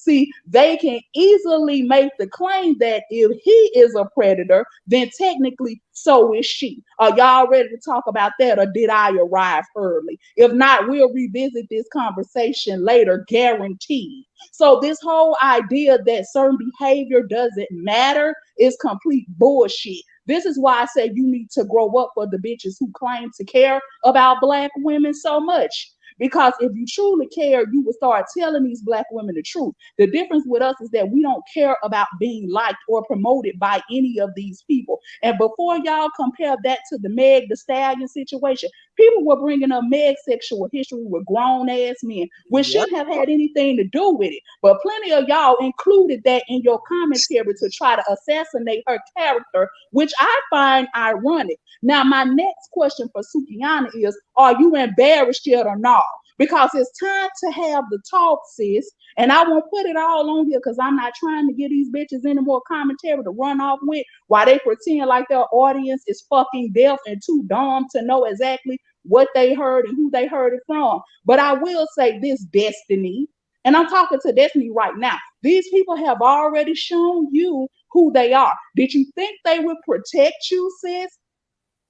See, they can easily make the claim that if he is a predator, then technically so is she. Are y'all ready to talk about that, or did I arrive early? If not, we'll revisit this conversation later, guaranteed. So this whole idea that certain behavior doesn't matter is complete bullshit. This is why I say you need to grow up for the bitches who claim to care about black women so much. Because if you truly care, you would start telling these black women the truth. The difference with us is that we don't care about being liked or promoted by any of these people. And before y'all compare that to the Meg the Stallion situation, people were bringing up Meg's sexual history with grown ass men, which shouldn't have had anything to do with it. But plenty of y'all included that in your commentary to try to assassinate her character, which I find ironic. Now, my next question for Sukihana is, are you embarrassed yet or not? Because it's time to have the talk, sis. And I won't put it all on here because I'm not trying to give these bitches any more commentary to run off with while they pretend like their audience is fucking deaf and too dumb to know exactly what they heard and who they heard it from. But I will say this, Destiny, and I'm talking to Destiny right now. These people have already shown you who they are. Did you think they would protect you, sis?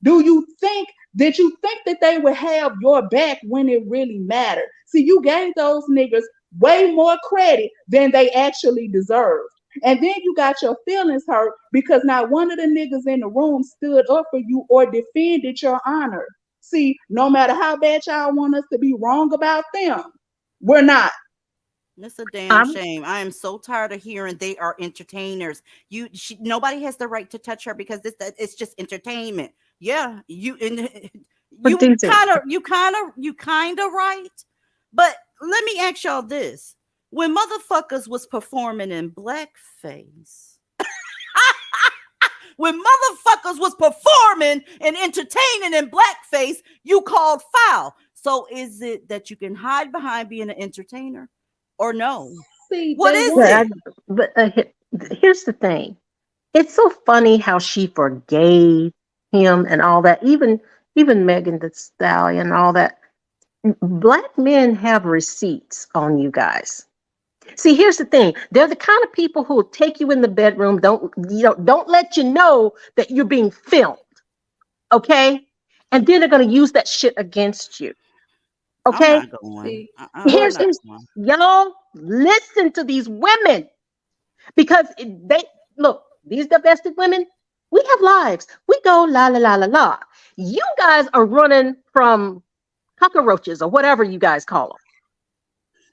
Do you think that they would have your back when it really mattered? See, you gave those niggas way more credit than they actually deserved. And then you got your feelings hurt because not one of the niggas in the room stood up for you or defended your honor. See, no matter how bad y'all want us to be wrong about them, we're not. That's a damn shame. I am so tired of hearing they are entertainers. Nobody has the right to touch her because it's just entertainment. Yeah, you kind of right. But let me ask y'all this: when motherfuckers was performing in blackface, when motherfuckers was performing and entertaining in blackface, you called foul. So is it that you can hide behind being an entertainer? Or no? See, what is it? But here's the thing. It's so funny how she forgave him and all that. Even Megan Thee Stallion and all that. Black men have receipts on you guys. See, here's the thing. They're the kind of people who will take you in the bedroom, don't let you know that you're being filmed. Okay? And then they're going to use that shit against you. Okay, here's y'all listen to these women because they look, these divested women, we have lives. We go la la la la la. You guys are running from cockroaches or whatever you guys call them.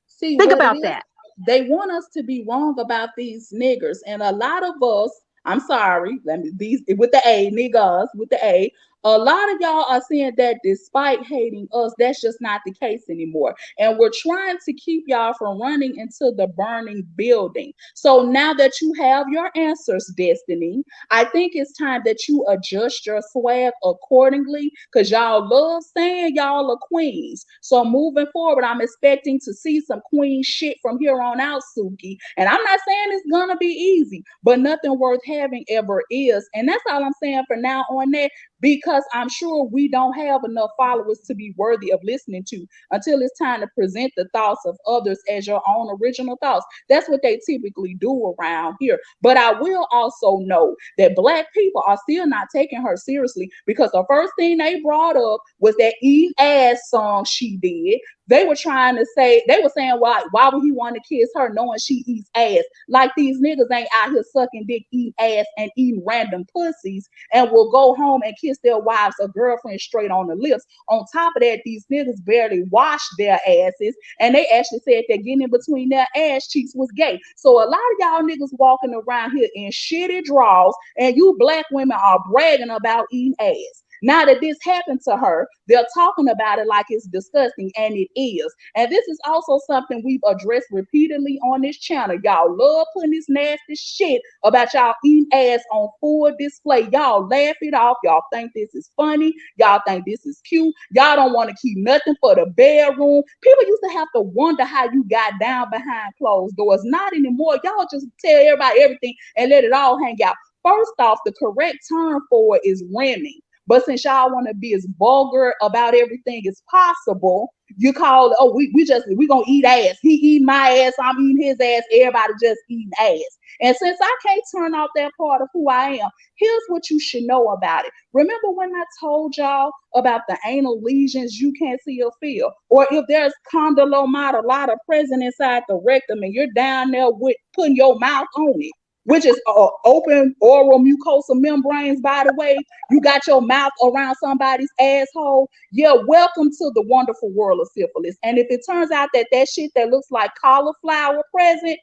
See, think about that. They want us to be wrong about these niggers, and a lot of us, I'm sorry, these with the A, niggas with the A. A lot of y'all are saying that despite hating us, that's just not the case anymore. And we're trying to keep y'all from running into the burning building. So now that you have your answers, Destiny, I think it's time that you adjust your swag accordingly because y'all love saying y'all are queens. So moving forward, I'm expecting to see some queen shit from here on out, Suki. And I'm not saying it's going to be easy, but nothing worth having ever is. And that's all I'm saying for now on that. Because I'm sure we don't have enough followers to be worthy of listening to until it's time to present the thoughts of others as your own original thoughts. That's what they typically do around here. But I will also know that Black people are still not taking her seriously because the first thing they brought up was that eat ass song she did. They were saying, why would he want to kiss her knowing she eats ass? Like these niggas ain't out here sucking dick, eating ass, and eating random pussies and will go home and kiss their wives or girlfriends straight on the lips. On top of that, these niggas barely wash their asses, and they actually said that getting in between their ass cheeks was gay. So a lot of y'all niggas walking around here in shitty drawers, and you Black women are bragging about eating ass. Now that this happened to her, they're talking about it like it's disgusting, and it is. And this is also something we've addressed repeatedly on this channel. Y'all love putting this nasty shit about y'all eating ass on full display. Y'all laugh it off. Y'all think this is funny. Y'all think this is cute. Y'all don't want to keep nothing for the bedroom. People used to have to wonder how you got down behind closed doors. Not anymore. Y'all just tell everybody everything and let it all hang out. First off, the correct term for it is rimming. But since y'all want to be as vulgar about everything as possible, you call it, oh, we gonna eat ass. He eating my ass, I'm eating his ass, everybody just eating ass. And since I can't turn off that part of who I am, here's what you should know about it. Remember when I told y'all about the anal lesions you can't see or feel? Or if there's condylomata present inside the rectum and you're down there with putting your mouth on it, which is open oral mucosa membranes, by the way. You got your mouth around somebody's asshole. Yeah, welcome to the wonderful world of syphilis. And if it turns out that shit that looks like cauliflower present,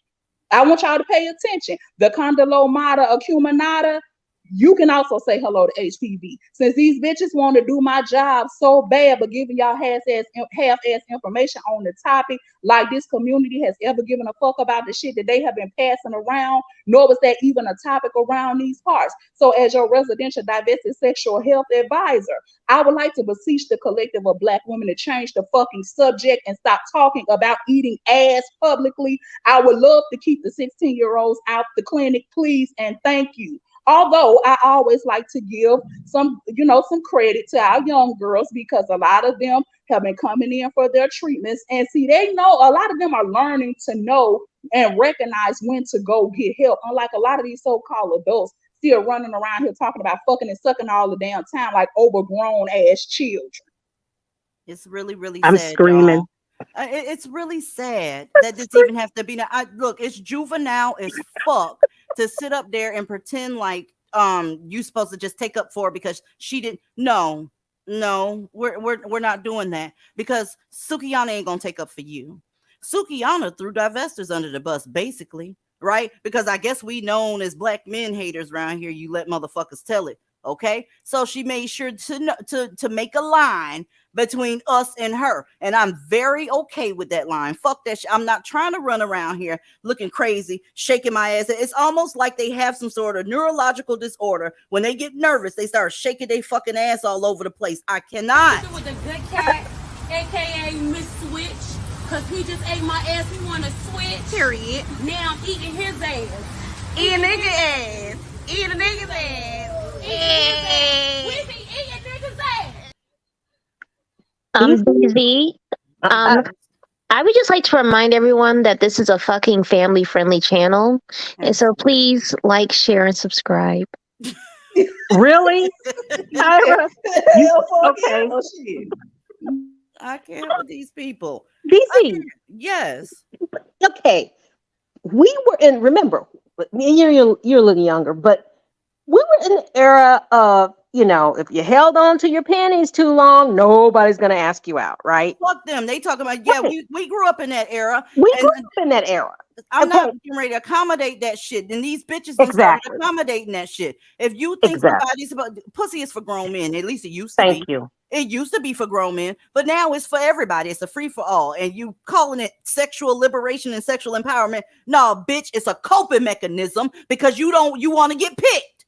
I want y'all to pay attention. The condylomata acuminata, you can also say hello to HPV. Since these bitches want to do my job so bad, but giving y'all half-ass information on the topic, like this community has ever given a fuck about the shit that they have been passing around, nor was that even a topic around these parts. So as your residential divested sexual health advisor, I would like to beseech the collective of Black women to change the fucking subject and stop talking about eating ass publicly. I would love to keep the 16-year-olds out the clinic, please, and thank you. Although I always like to give some credit to our young girls, because a lot of them have been coming in for their treatments, and see, they know, a lot of them are learning to know and recognize when to go get help. Unlike a lot of these so-called adults still running around here talking about fucking and sucking all the damn time like overgrown ass children. It's really, really I'm sad, screaming. y'all. It's really sad that this even have to be. Look, it's juvenile as fuck to sit up there and pretend like you supposed to just take up for her because she didn't. No, we're not doing that, because Sukihana ain't gonna take up for you. Sukihana threw divestors under the bus, basically, right? Because I guess we known as Black men haters around here. You let motherfuckers tell it. Okay, so she made sure to make a line between us and her, and I'm very okay with that line. Fuck that shit. I'm not trying to run around here looking crazy, shaking my ass. It's almost like they have some sort of neurological disorder. When they get nervous, they start shaking their fucking ass all over the place. I cannot. With a good cat, aka Miss Switch, cause he just ate my ass. He wanna switch. Period. Now I'm eating his ass. Eating nigga ass. Eating nigga's ass. We be eating niggas' ass. Daisy. I would just like to remind everyone that this is a fucking family-friendly channel, and so please like, share, and subscribe. Really? Tyra? Okay. I can't with these people. DC. Yes. Okay. We were in. Remember, you're a little younger, but we were in the era of, if you held on to your panties too long, nobody's going to ask you out, right? Fuck them. They talking about, yeah, Right. we grew up in that era. We grew up in that era. I'm Okay. not getting ready to accommodate that shit. And these bitches Exactly. started accommodating that shit. If you think somebody's about, pussy is for grown men, at least it used to be. Thank you. It used to be for grown men, but now it's for everybody. It's a free for all. And you calling it sexual liberation and sexual empowerment. No, bitch, it's a coping mechanism because you want to get picked.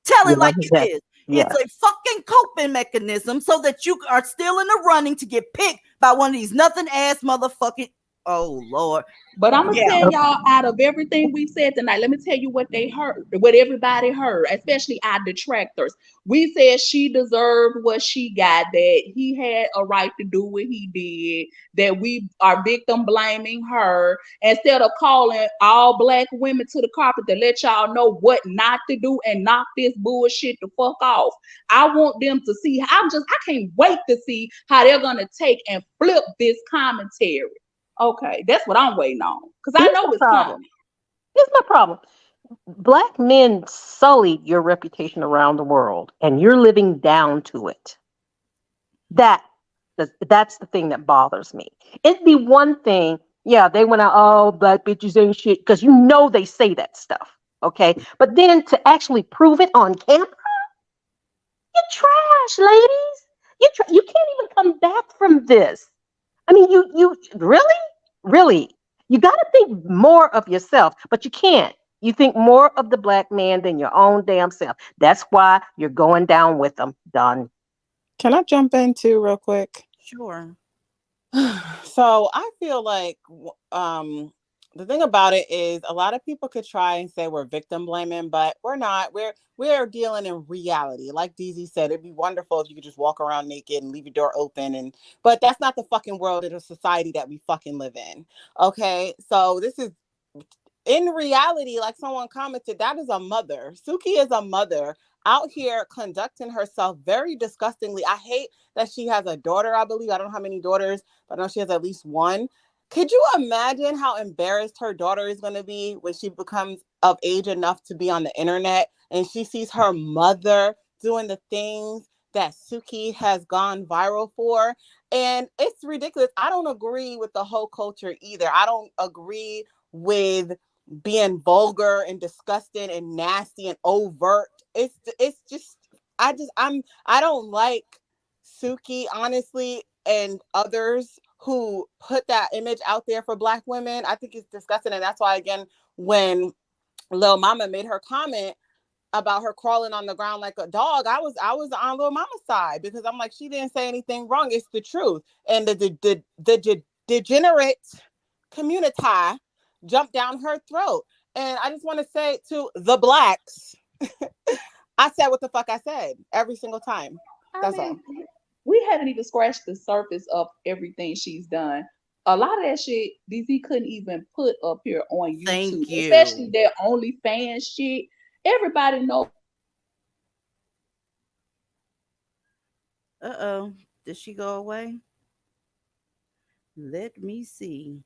Tell it like it is. Yes. It's a fucking coping mechanism so that you are still in the running to get picked by one of these nothing ass motherfucking. Oh Lord. But I'm gonna tell y'all, out of everything we said tonight, let me tell you what they heard, what everybody heard, especially our detractors. We said she deserved what she got, that he had a right to do what he did, that we are victim blaming her, instead of calling all Black women to the carpet to let y'all know what not to do and knock this bullshit the fuck off. I want them to see. I can't wait to see how they're gonna take and flip this commentary. Okay, that's what I'm waiting on, because I know it's coming. Here's my problem. Black men sullied your reputation around the world, and you're living down to it. That's the thing that bothers me. It'd be one thing, yeah, they went out, oh, Black bitches ain't shit, because they say that stuff, okay? But then to actually prove it on camera, you're trash, ladies. You can't even come back from this. I mean, you really, you got to think more of yourself, but you can't. You think more of the Black man than your own damn self. That's why you're going down with them. Done. Can I jump in too real quick? Sure. So I feel like the thing about it is a lot of people could try and say we're victim blaming, but we're not. We're dealing in reality. Like DZ said, it'd be wonderful if you could just walk around naked and leave your door open, but that's not the fucking world or the society that we fucking live in. Okay, so this is in reality, like someone commented, that is a mother. Suki is a mother out here conducting herself very disgustingly. I hate that she has a daughter, I believe. I don't know how many daughters, but I know she has at least one. Could you imagine how embarrassed her daughter is going to be when she becomes of age enough to be on the internet and she sees her mother doing the things that Suki has gone viral for? And it's ridiculous. I don't agree with the whole culture either. I don't agree with being vulgar and disgusting and nasty and overt. It's just I don't like Suki, honestly, and others who put that image out there for Black women. I think it's disgusting, and that's why, again, when Lil Mama made her comment about her crawling on the ground like a dog, I was on Lil Mama's side, because I'm like, she didn't say anything wrong. It's the truth. And the degenerate community jumped down her throat. And I just want to say to the Blacks, I said what the fuck I said every single time. That's all. We haven't even scratched the surface of everything she's done. A lot of that shit DZ couldn't even put up here on YouTube. Thank you. Especially their OnlyFans shit. Everybody knows. Uh-oh. Did she go away? Let me see.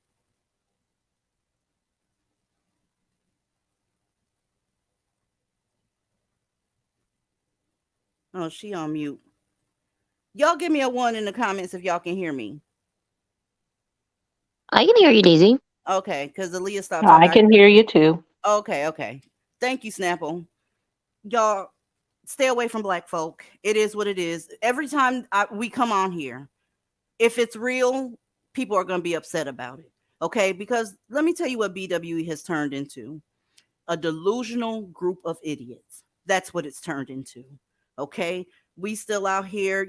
Oh, she on mute. Y'all give me a 1 in the comments if y'all can hear me. I can hear you, Daisy. Okay, because Aaliyah stopped talking. I can hear you too. Okay. Thank you, Snapple. Y'all, stay away from Black folk. It is what it is. Every time we come on here, if it's real, people are going to be upset about it. Okay, because let me tell you what BWE has turned into. A delusional group of idiots. That's what it's turned into. Okay, we still out here,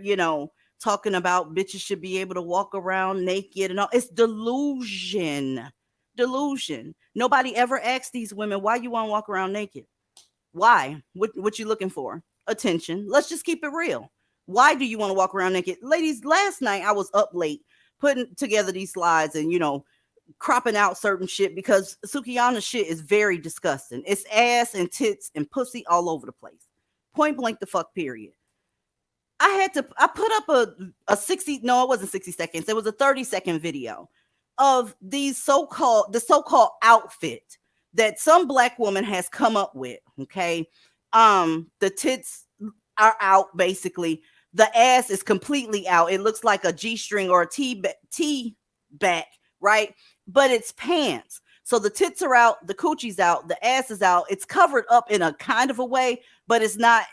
talking about bitches should be able to walk around naked and all. It's delusion. Nobody ever asked these women, why you want to walk around naked? Why? What you looking for? Attention. Let's just keep it real. Why do you want to walk around naked? Ladies, last night I was up late putting together these slides and, cropping out certain shit because Sukihana shit is very disgusting. It's ass and tits and pussy all over the place. Point blank the fuck period. I put up a 60, no, it wasn't 60 seconds. It was a 30-second video of the so-called outfit that some Black woman has come up with. Okay. The tits are out basically. The ass is completely out. It looks like a G-string or a T back, right? But it's pants. So the tits are out, the coochie's out, the ass is out. It's covered up in a kind of a way, but it's not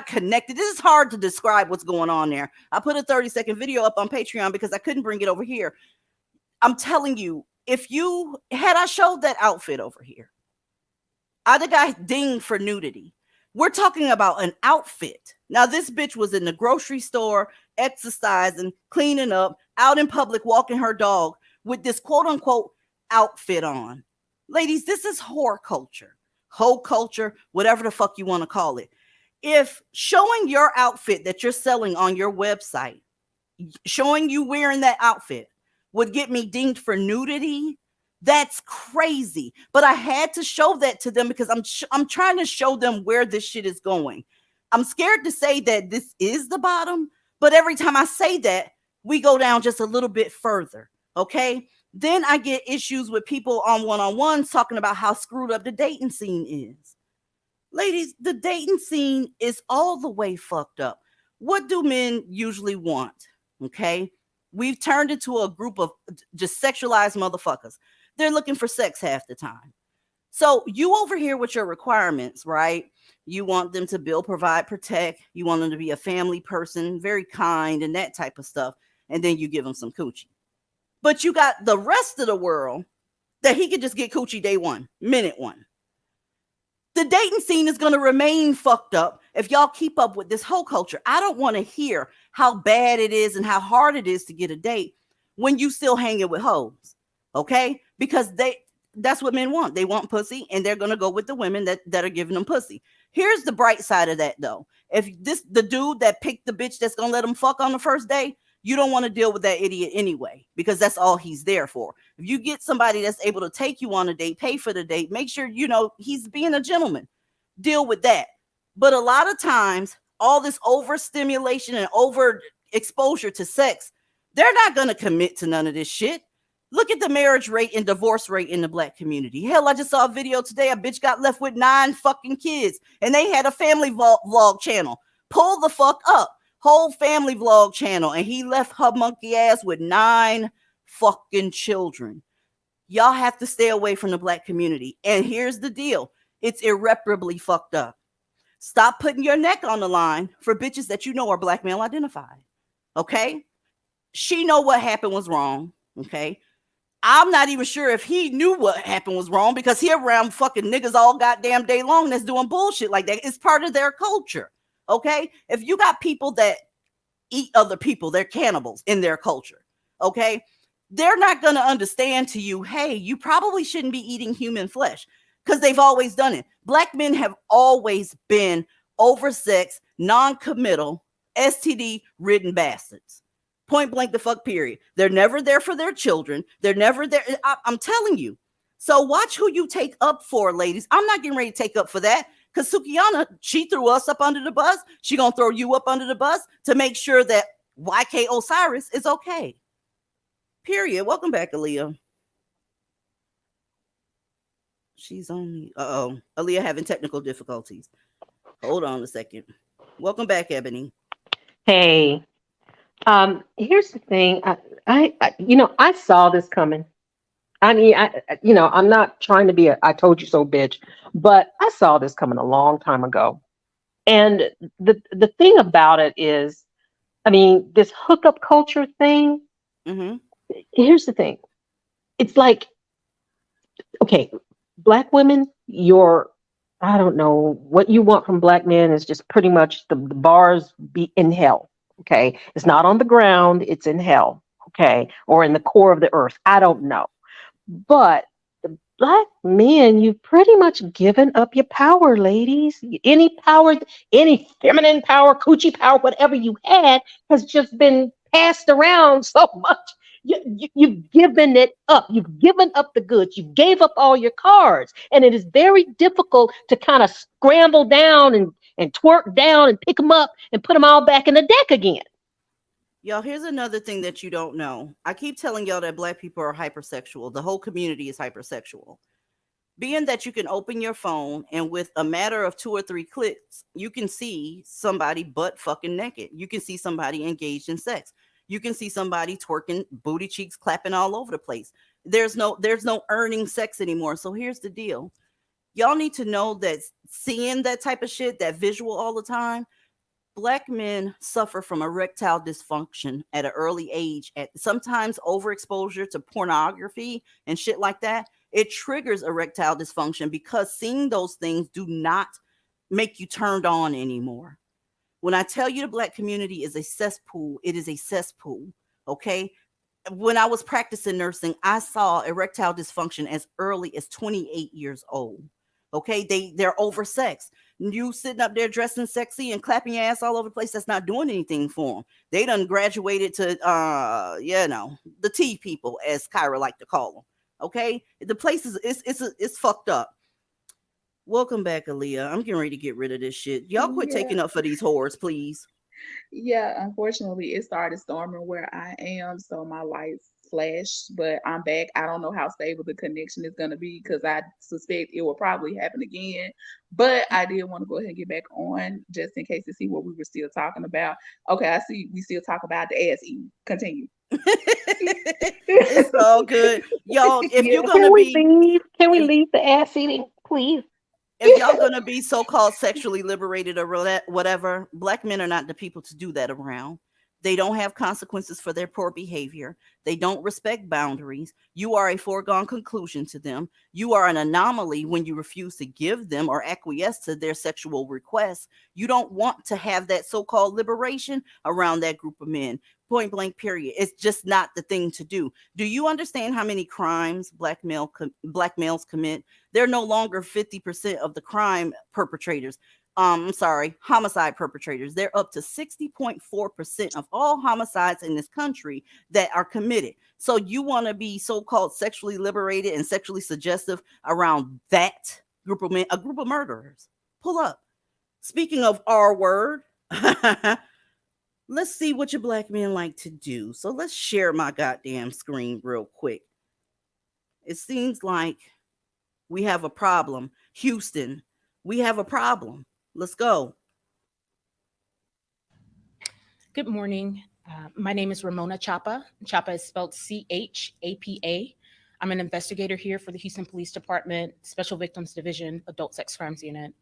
connected. This is hard to describe what's going on there. I put a 30-second video up on Patreon because I couldn't bring it over here. I'm telling you, had I showed that outfit over here, I'd have got dinged for nudity. We're talking about an outfit. Now, this bitch was in the grocery store, exercising, cleaning up, out in public, walking her dog with this quote unquote outfit on. Ladies, this is whore culture, hoe culture, whatever the fuck you want to call it. If showing your outfit that you're selling on your website, showing you wearing that outfit would get me dinged for nudity, that's crazy. But I had to show that to them because I'm trying to show them where this shit is going. I'm scared to say that this is the bottom, but every time I say that, we go down just a little bit further. Okay. Then I get issues with people on one-on-ones talking about how screwed up the dating scene is. Ladies, the dating scene is all the way fucked up. What do men usually want? Okay. We've turned into a group of just sexualized motherfuckers. They're looking for sex half the time. So you over here with your requirements, right? You want them to build, provide, protect. You want them to be a family person, very kind and that type of stuff. And then you give them some coochie. But you got the rest of the world that he could just get coochie day one, minute one. The dating scene is going to remain fucked up if y'all keep up with this whole culture. I don't want to hear how bad it is and how hard it is to get a date when you still hanging with hoes. Okay? because that's what men want. They want pussy, and they're gonna go with the women that are giving them pussy. Here's the bright side of that, though. If the dude that picked the bitch that's gonna let him fuck on the first day, you don't want to deal with that idiot anyway, because that's all he's there for. If you get somebody that's able to take you on a date, pay for the date, make sure he's being a gentleman. Deal with that. But a lot of times, all this overstimulation and over exposure to sex, they're not gonna commit to none of this shit. Look at the marriage rate and divorce rate in the Black community. Hell, I just saw a video today. A bitch got left with 9 fucking kids, and they had a family vlog channel. Pull the fuck up. Whole family vlog channel, and he left her monkey ass with 9 fucking children. Y'all have to stay away from the Black community. And here's the deal. It's irreparably fucked up. Stop putting your neck on the line for bitches that you know are Black male identified. Okay? She know what happened was wrong. Okay? I'm not even sure if he knew what happened was wrong, because he around fucking niggas all goddamn day long that's doing bullshit like that. It's part of their culture. Okay? If you got people that eat other people, they're cannibals in their culture. Okay? They're not going to understand to you, hey, you probably shouldn't be eating human flesh, because they've always done it. Black men have always been oversexed, non-committal, STD-ridden bastards. Point blank the fuck period. They're never there for their children. They're never there. I'm telling you. So watch who you take up for, ladies. I'm not getting ready to take up for that, because Sukihana, she threw us up under the bus. She gonna throw you up under the bus to make sure that YK Osiris is okay. Period. Welcome back, Aaliyah. She's only Aaliyah having technical difficulties. Hold on a second. Welcome back, Ebony. Hey, here's the thing. I saw this coming. I mean, I'm not trying to be a I told you so bitch, but I saw this coming a long time ago. And the thing about it is, I mean, this hookup culture thing. Mm-hmm. Here's the thing. It's like, okay, Black women, I don't know, what you want from Black men is just pretty much the bars be in hell. Okay. It's not on the ground, it's in hell. Okay. Or in the core of the earth. I don't know. But the Black men, you've pretty much given up your power, ladies. Any power, any feminine power, coochie power, whatever you had has just been passed around so much. You've given it up. You've given up the goods. You gave up all your cards. And it is very difficult to kind of scramble down and twerk down and pick them up and put them all back in the deck again. Y'all, here's another thing that you don't know. I keep telling y'all that Black people are hypersexual. The whole community is hypersexual. Being that you can open your phone and with a matter of 2 or 3 clicks, you can see somebody butt fucking naked. You can see somebody engaged in sex. You can see somebody twerking, booty cheeks clapping all over the place. There's no earning sex anymore. So here's the deal. Y'all need to know that seeing that type of shit, that visual all the time, Black men suffer from erectile dysfunction at an early age, at sometimes overexposure to pornography and shit like that. It triggers erectile dysfunction because seeing those things do not make you turned on anymore. When I tell you the Black community is a cesspool, it is a cesspool. Okay. When I was practicing nursing, I saw erectile dysfunction as early as 28 years old. Okay. They're oversexed. You sitting up there dressing sexy and clapping your ass all over the place, that's not doing anything for them. They done graduated to, the T people, as Kyra like to call them. Okay. The place it's fucked up. Welcome back, Aaliyah. I'm getting ready to get rid of this shit. Y'all quit taking up for these whores, please. Yeah, unfortunately, it started storming where I am, so my lights flashed, but I'm back. I don't know how stable the connection is going to be because I suspect it will probably happen again. But I did want to go ahead and get back on just in case to see what we were still talking about. Okay, I see we still talk about the ass eating. Continue. It's all good. Y'all, if you're going to be... Can we leave the ass eating, please? If y'all gonna be so-called sexually liberated or whatever, Black men are not the people to do that around. They don't have consequences for their poor behavior. They don't respect boundaries. You are a foregone conclusion to them. You are an anomaly when you refuse to give them or acquiesce to their sexual requests. You don't want to have that so-called liberation around that group of men. Point blank, period. It's just not the thing to do. Do you understand how many crimes black males commit? They're no longer 50% of the crime perpetrators. I'm sorry, homicide perpetrators. They're up to 60.4% of all homicides in this country that are committed. So you want to be so-called sexually liberated and sexually suggestive around that group of men, a group of murderers. Pull up. Speaking of R word, let's see what your black men like to do. So let's share my goddamn screen real quick. It seems like we have a problem. Houston, we have a problem. Let's go. Good morning. My name is Ramona Chapa. Chapa is spelled C-H-A-P-A. I'm an investigator here for the Houston Police Department, Special Victims Division, Adult Sex Crimes Unit.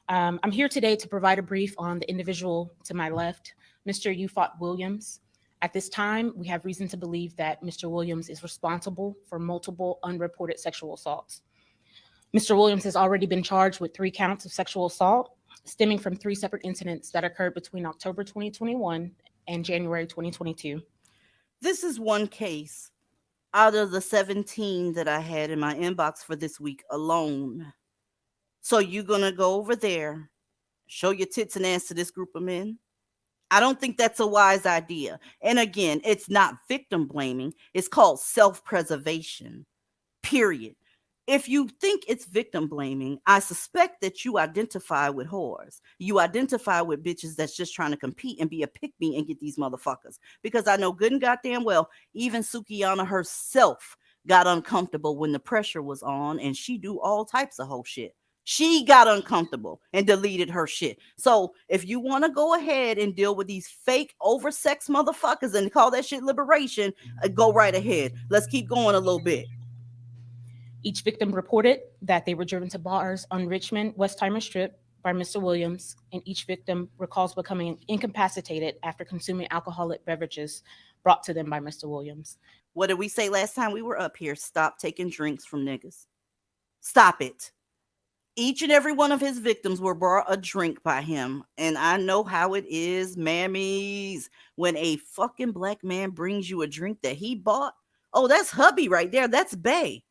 I'm here today to provide a brief on the individual to my left, Mr. H.O.E. Williams. At this time, we have reason to believe that Mr. Williams is responsible for multiple unreported sexual assaults. Mr. Williams has already been charged with 3 counts of sexual assault, stemming from 3 separate incidents that occurred between October 2021 and January 2022. This is one case out of the 17 that I had in my inbox for this week alone. So you're going to go over there, show your tits and ass to this group of men? I don't think that's a wise idea. And again, it's not victim blaming. It's called self-preservation, period. If you think it's victim blaming, I suspect that you identify with whores. You identify with bitches that's just trying to compete and be a pick-me and get these motherfuckers. Because I know good and goddamn well, even Sukihana herself got uncomfortable when the pressure was on, and she do all types of whole shit. She got uncomfortable and deleted her shit. So if you want to go ahead and deal with these fake oversexed motherfuckers and call that shit liberation, go right ahead. Let's keep going a little bit. Each victim reported that they were driven to bars on Richmond Westheimer Strip by Mr. Williams, and each victim recalls becoming incapacitated after consuming alcoholic beverages brought to them by Mr. Williams. What did we say last time we were up here? Stop taking drinks from niggas. Stop it. Each and every one of his victims were brought a drink by him. And I know how it is, mammies. When a fucking black man brings you a drink that he bought, oh, that's hubby right there. That's bae.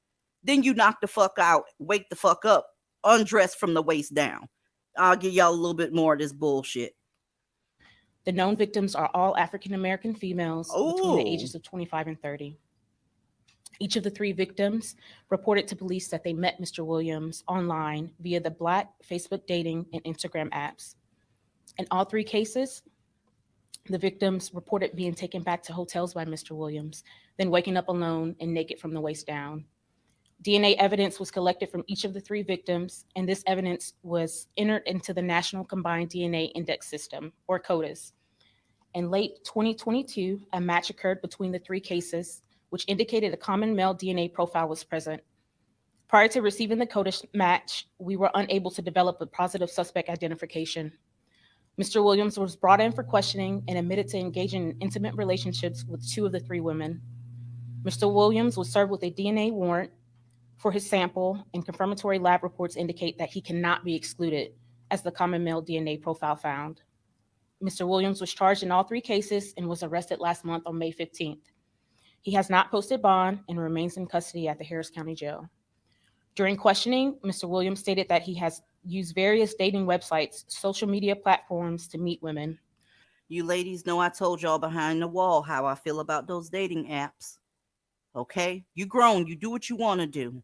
Then you knock the fuck out, wake the fuck up, undress from the waist down. I'll give y'all a little bit more of this bullshit. The known victims are all African-American females between the ages of 25 and 30. Each of the 3 victims reported to police that they met Mr. Williams online via the Black Facebook dating and Instagram apps. In all 3 cases, the victims reported being taken back to hotels by Mr. Williams, then waking up alone and naked from the waist down. DNA evidence was collected from each of the 3 victims, and this evidence was entered into the National Combined DNA Index System, or CODIS. In late 2022, a match occurred between the 3 cases, which indicated a common male DNA profile was present. Prior to receiving the CODIS match, we were unable to develop a positive suspect identification. Mr. Williams was brought in for questioning and admitted to engaging in intimate relationships with 2 of the 3 women. Mr. Williams was served with a DNA warrant for his sample, and confirmatory lab reports indicate that he cannot be excluded as the common male DNA profile found. Mr. Williams was charged in all 3 cases and was arrested last month on May 15th. He has not posted bond and remains in custody at the Harris County Jail. During questioning, Mr. Williams stated that he has used various dating websites, social media platforms to meet women. You ladies know I told y'all behind the wall how I feel about those dating apps. Okay? You grown, you do what you want to do.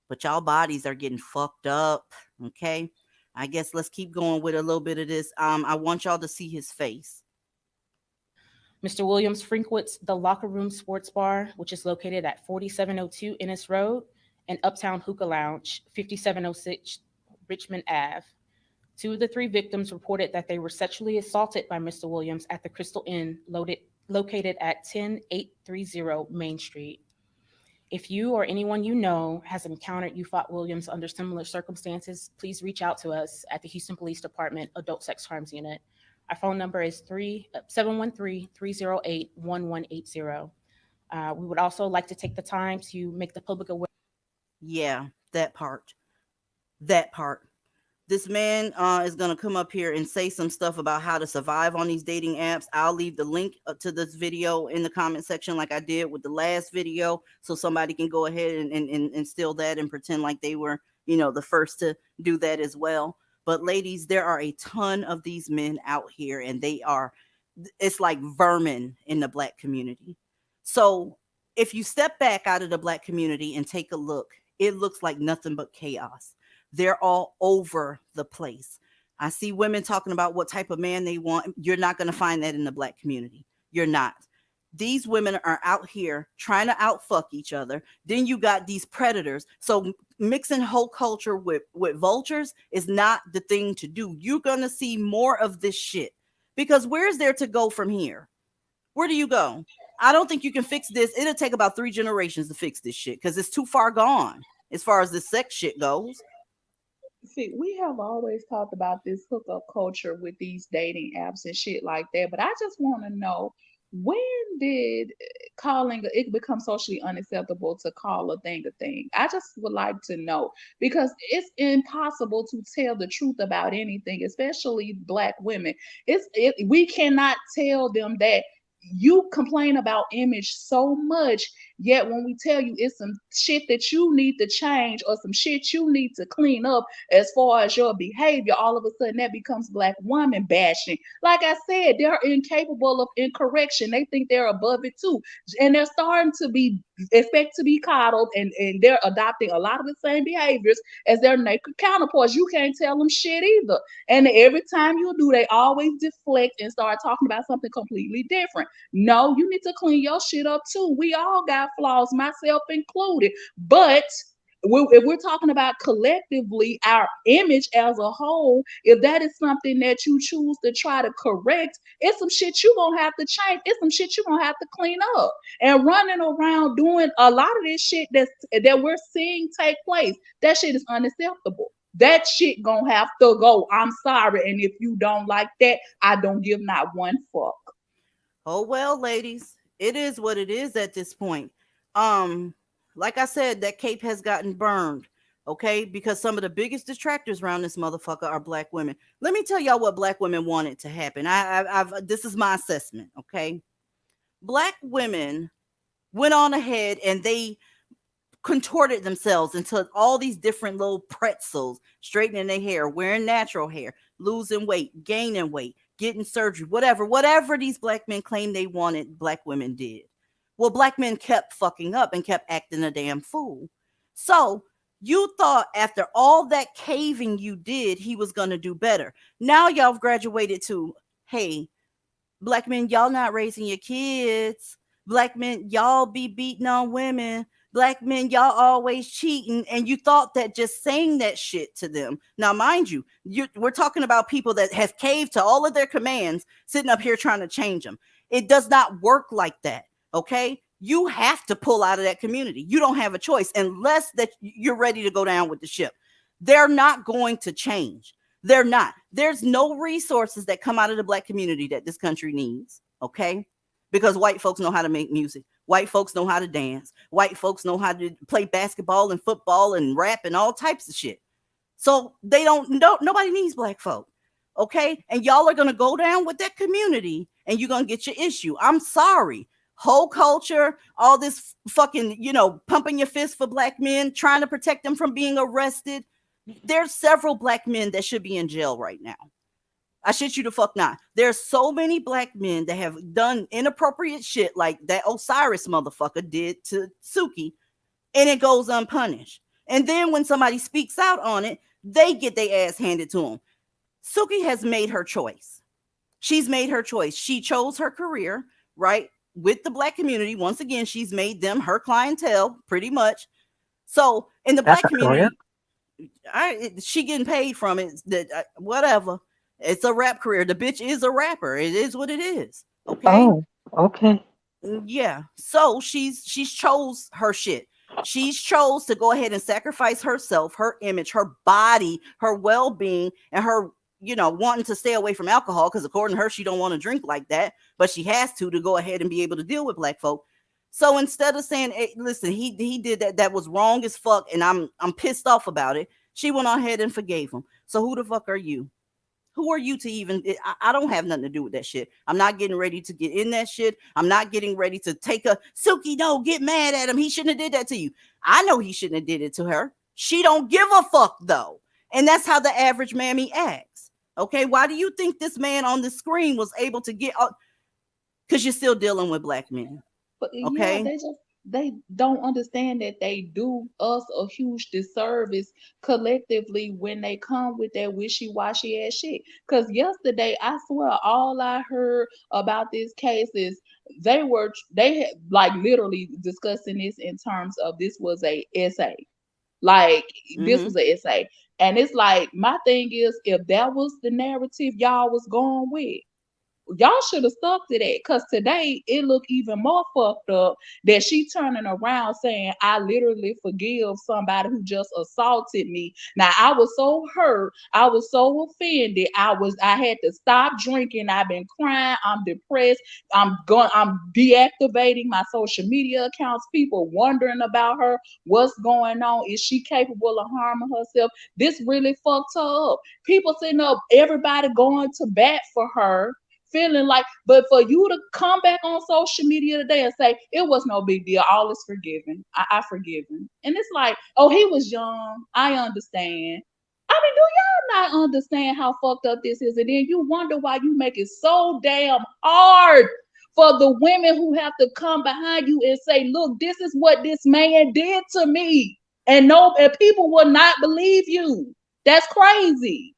But y'all bodies are getting fucked up. Okay? I guess let's keep going with a little bit of this. I want y'all to see his face. Mr. Williams frequents the Locker Room Sports Bar, which is located at 4702 Ennis Road, and Uptown Hookah Lounge, 5706 Richmond Ave. 2 of the 3 victims reported that they were sexually assaulted by Mr. Williams at the Crystal Inn, located at 10830 Main Street. If you or anyone you know has encountered H.O.E. Williams under similar circumstances, please reach out to us at the Houston Police Department Adult Sex Crimes Unit. Our phone number is 713-308-1180. We would also like to take the time to make the public aware. Yeah, that part. That part. This man is going to come up here and say some stuff about how to survive on these dating apps. I'll leave the link to this video in the comment section like I did with the last video, so somebody can go ahead and steal that and pretend like they were, the first to do that as well. But ladies, there are a ton of these men out here, and it's like vermin in the Black community. So if you step back out of the Black community and take a look, it looks like nothing but chaos. They're all over the place. I see women talking about what type of man they want. You're not going to find that in the Black community. You're not. These women are out here trying to outfuck each other. Then you got these predators. So mixing whole culture with vultures is not the thing to do. You're going to see more of this shit, because where's there to go from here? Where do you go? I don't think you can fix this. It'll take about 3 generations to fix this shit, because it's too far gone as far as the sex shit goes. See, we have always talked about this hookup culture with these dating apps and shit like that, but I just want to know, when did it become socially unacceptable to call a thing a thing? I just would like to know, because it's impossible to tell the truth about anything, especially Black women. We cannot tell them that you complain about image so much, yet when we tell you it's some shit that you need to change or some shit you need to clean up as far as your behavior, all of a sudden that becomes Black woman bashing. Like I said, they're incapable of incorrection. They think they're above it too, and they're starting to expect to be coddled, and they're adopting a lot of the same behaviors as their naked counterparts. You can't tell them shit either, and every time you do, they always deflect and start talking about something completely different. No, you need to clean your shit up too. We all got flaws, myself included. But if we're talking about collectively our image as a whole, if that is something that you choose to try to correct, it's some shit you're going to have to change. It's some shit you're going to have to clean up. And running around doing a lot of this shit that we're seeing take place, that shit is unacceptable. That shit gonna have to go. I'm sorry. And if you don't like that, I don't give not one fuck. Oh, well, ladies, it is what it is at this point. Like I said, that cape has gotten burned, okay? Because some of the biggest detractors around this motherfucker are Black women. Let me tell y'all what Black women wanted to happen. This is my assessment, okay? Black women went on ahead and they contorted themselves into all these different little pretzels, straightening their hair, wearing natural hair, losing weight, gaining weight, getting surgery, whatever these Black men claimed they wanted, Black women did. Well, Black men kept fucking up and kept acting a damn fool. So you thought after all that caving you did, he was going to do better. Now y'all have graduated to, hey, Black men, y'all not raising your kids. Black men, y'all be beating on women. Black men, y'all always cheating. And you thought that just saying that shit to them. Now, mind you, we're talking about people that have caved to all of their commands, sitting up here trying to change them. It does not work like that. Okay, you have to pull out of that community. You don't have a choice unless that you're ready to go down with the ship. They're not going to change. They're not. There's no resources that come out of the Black community that this country needs. Okay, because white folks know how to make music. White folks know how to dance. White folks know how to play basketball and football and rap and all types of shit. So nobody needs Black folk. Okay, and y'all are gonna go down with that community and you're gonna get your issue. I'm sorry. Whole culture, all this fucking, pumping your fist for Black men, trying to protect them from being arrested. There's several Black men that should be in jail right now. I shit you the fuck not. There's so many Black men that have done inappropriate shit like that Osiris motherfucker did to Suki, and it goes unpunished. And then when somebody speaks out on it, they get their ass handed to them. Suki has made her choice. She's made her choice. She chose her career, right? With the Black community. Once again, she's made them her clientele pretty much. So in the Black community, she getting paid from it. Whatever. It's a rap career. The bitch is a rapper. It is what it is. Okay. Oh, okay. Yeah. So she's chose her shit. She's chose to go ahead and sacrifice herself, her image, her body, her well-being, and her wanting to stay away from alcohol because according to her, she don't want to drink like that, but she has to go ahead and be able to deal with black folk. So instead of saying, hey, listen, he did that was wrong as fuck, and I'm pissed off about it, she went on ahead and forgave him. So who the fuck are you? Who are you to even? I don't have nothing to do with that shit. I'm not getting ready to get in that shit. I'm not getting ready to take a Suki. No, get mad at him. He shouldn't have did that to you. I know he shouldn't have did it to her. She don't give a fuck though, and that's how the average mammy acts. Okay, why do you think this man on the screen was able to get? Because you're still dealing with black men. But Okay, yeah, they don't understand that they do us a huge disservice collectively when they come with that wishy-washy ass shit. Because yesterday, I swear, all I heard about this case is they had like literally discussing this in terms of this was a essay. Like this was an essay. And it's like my thing is if that was the narrative y'all was going with, y'all should have stuck to that, because today it looked even more fucked up that she turning around saying I literally forgive somebody who just assaulted me. Now I was so hurt, I was so offended, I had to stop drinking, I've been crying, I'm depressed, I'm deactivating my social media accounts, people wondering about her, what's going on, is she capable of harming herself? This really fucked her up. People sitting up, everybody going to bat for her, feeling like, but for you to come back on social media today and say it was no big deal, all is forgiven, I forgive him, and it's like, oh, he was young, I understand. I mean, do y'all not understand how fucked up this is? And then you wonder why you make it so damn hard for the women who have to come behind you and say, look, this is what this man did to me, and people will not believe you. That's crazy.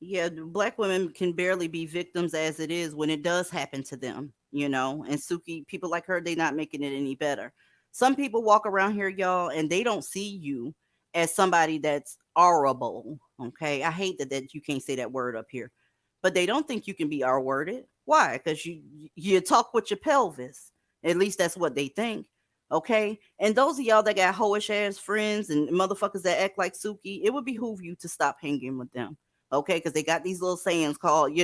Yeah, black women can barely be victims as it is when it does happen to them, and Suki, people like her, they not making it any better. Some people walk around here, y'all, and they don't see you as somebody that's horrible. Okay. I hate that you can't say that word up here, but they don't think you can be R worded. Why? Because you talk with your pelvis. At least that's what they think. Okay. And those of y'all that got hoish ass friends and motherfuckers that act like Suki, it would behoove you to stop hanging with them. Okay, because they got these little sayings called,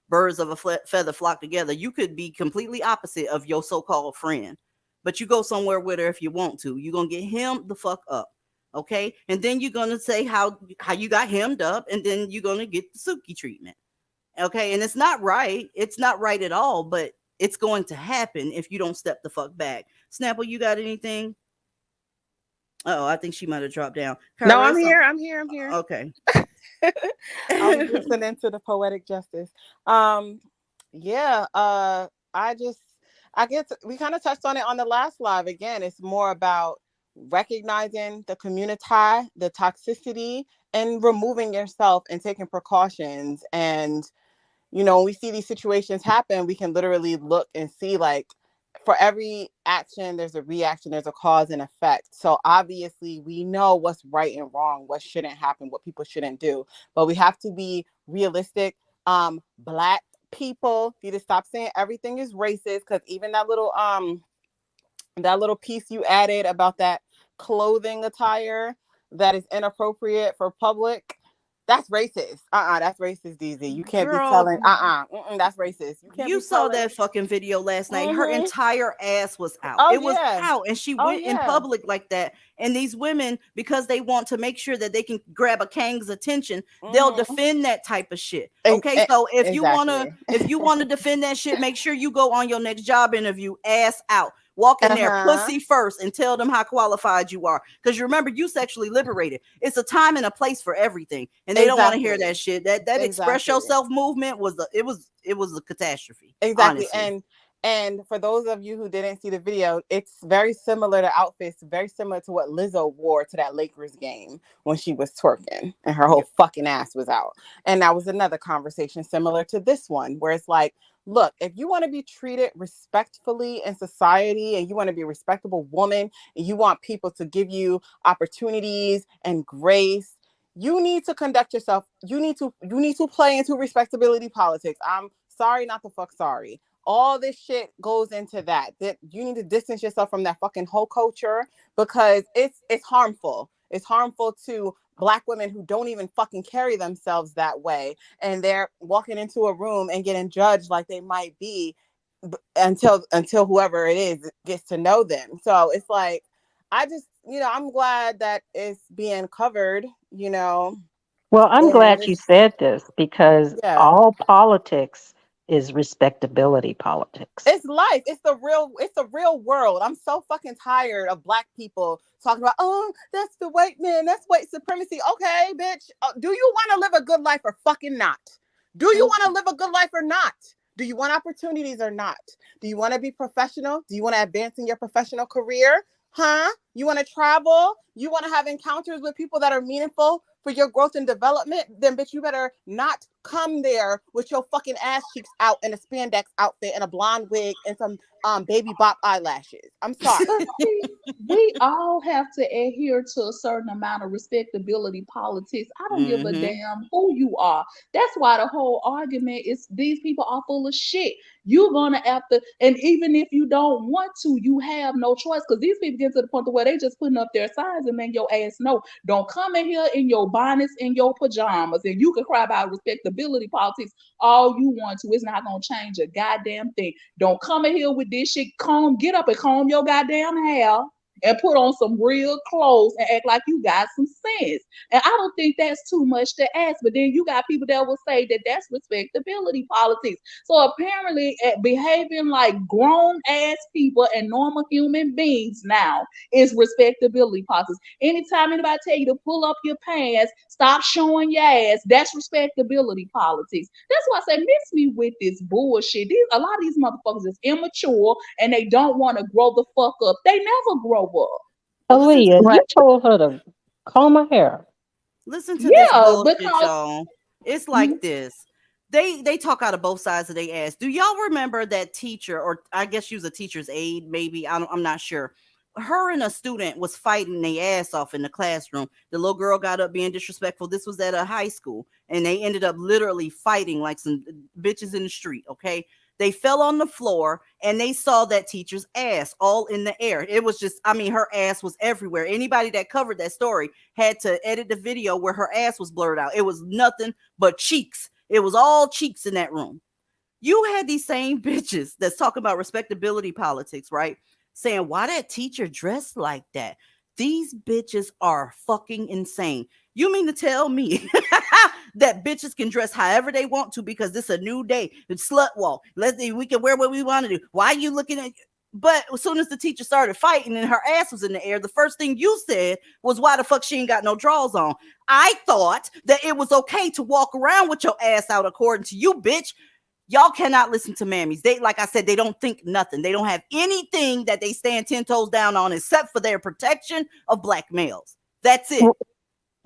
birds of a feather flock together. You could be completely opposite of your so-called friend, but you go somewhere with her if you want to. You're gonna get him the fuck up, okay? And then you're gonna say how you got hemmed up, and then you're gonna get the Suki treatment, okay? And it's not right. It's not right at all, but it's going to happen if you don't step the fuck back. Snapple, you got anything? Oh, I think she might have dropped down. No, Kyra, I'm here. I'm here. Okay. I was listening to the poetic justice. Yeah. I guess we kind of touched on it on the last live. Again, it's more about recognizing the community, the toxicity, and removing yourself and taking precautions. And when we see these situations happen, we can literally look and see, like, for every action, there's a reaction, there's a cause and effect. So obviously we know what's right and wrong, what shouldn't happen, what people shouldn't do. But we have to be realistic. Black people need to stop saying everything is racist, because even that little piece you added about that clothing attire that is inappropriate for public, that's racist. That's racist, DZ. You can't be telling. That's racist. You can't. You be saw telling. that fucking video last night. Her entire ass was out. Oh, it was yeah. out, and she went in public like that. And these women, because they want to make sure that they can grab a kang's attention, they'll defend that type of shit. Okay, so if you wanna defend that shit, make sure you go on your next job interview, ass out. Walk in there, pussy first, and tell them how qualified you are. Because you remember, you sexually liberated. It's a time and a place for everything, and they don't want to hear that shit. That express yourself movement was a catastrophe. Exactly, honestly. and for those of you who didn't see the video, it's very similar to outfits, very similar to what Lizzo wore to that Lakers game when she was twerking and her whole fucking ass was out. And that was another conversation similar to this one, where it's like, look, if you want to be treated respectfully in society, and you want to be a respectable woman, and you want people to give you opportunities and grace, you need to conduct yourself. You need to play into respectability politics. I'm sorry, not the fuck sorry. All this shit goes into that you need to distance yourself from that fucking whole culture, because it's harmful. It's harmful to Black women who don't even fucking carry themselves that way, and they're walking into a room and getting judged like they might be until whoever it is gets to know them. So it's like, I just, I'm glad that it's being covered, Well, I'm and glad you it's, said this because yeah. all politics is respectability politics. It's life. It's the real world. I'm so fucking tired of Black people talking about, oh, that's the white man, that's white supremacy. Okay, bitch. Do you want to live a good life or fucking not? Do you want to live a good life or not? Do you want opportunities or not? Do you want to be professional? Do you want to advance in your professional career? Huh? You want to travel? You want to have encounters with people that are meaningful for your growth and development? Then, bitch, you better not come there with your fucking ass cheeks out in a spandex outfit and a blonde wig and some baby bop eyelashes. I'm sorry. But see, we all have to adhere to a certain amount of respectability politics. I don't give a Mm-hmm. damn who you are. That's why the whole argument is these people are full of shit. You're gonna have to, and even if you don't want to, you have no choice because these people get to the point where they just putting up their signs and make your ass know. Don't come in here in your bonnets and your pajamas, and you can cry about respectability politics all you want to. It's not gonna change a goddamn thing. Don't come in here with this shit. Get up and comb your goddamn hair and put on some real clothes and act like you got some sense. And I don't think that's too much to ask. But then you got people that will say that that's respectability politics. So apparently, behaving like grown ass people and normal human beings now is respectability politics. Anytime anybody tell you to pull up your pants, stop showing your ass, that's respectability politics. That's why I say miss me with this bullshit. A lot of these motherfuckers is immature and they don't want to grow the fuck up. They never grow up. Well, listen Aaliyah, to Right. you told her to comb her hair. listen to this Yeah, bullshit, because y'all. It's like this. They talk out of both sides of their ass. Do y'all remember that teacher, or I guess she was a teacher's aide, maybe? I'm not sure. Her and a student was fighting their ass off in the classroom. The little girl got up being disrespectful. This was at a high school, and they ended up literally fighting like some bitches in the street. Okay, they fell on the floor and they saw that teacher's ass all in the air. It was just, I mean, her ass was everywhere. Anybody that covered that story had to edit the video where her ass was blurred out. It was nothing but cheeks. It was all cheeks in that room. You had these same bitches that's talking about respectability politics, right? Saying, why that teacher dressed like that? These bitches are fucking insane. You mean to tell me that bitches can dress however they want to because this is a new day? It's slut walk. We can wear what we want to do. Why are you looking at? But as soon as the teacher started fighting and her ass was in the air, the first thing you said was, why the fuck she ain't got no drawers on? I thought that it was okay to walk around with your ass out according to you, bitch. Y'all cannot listen to mammies. They, like I said, they don't think nothing. They don't have anything that they stand 10 toes down on except for their protection of Black males. That's it.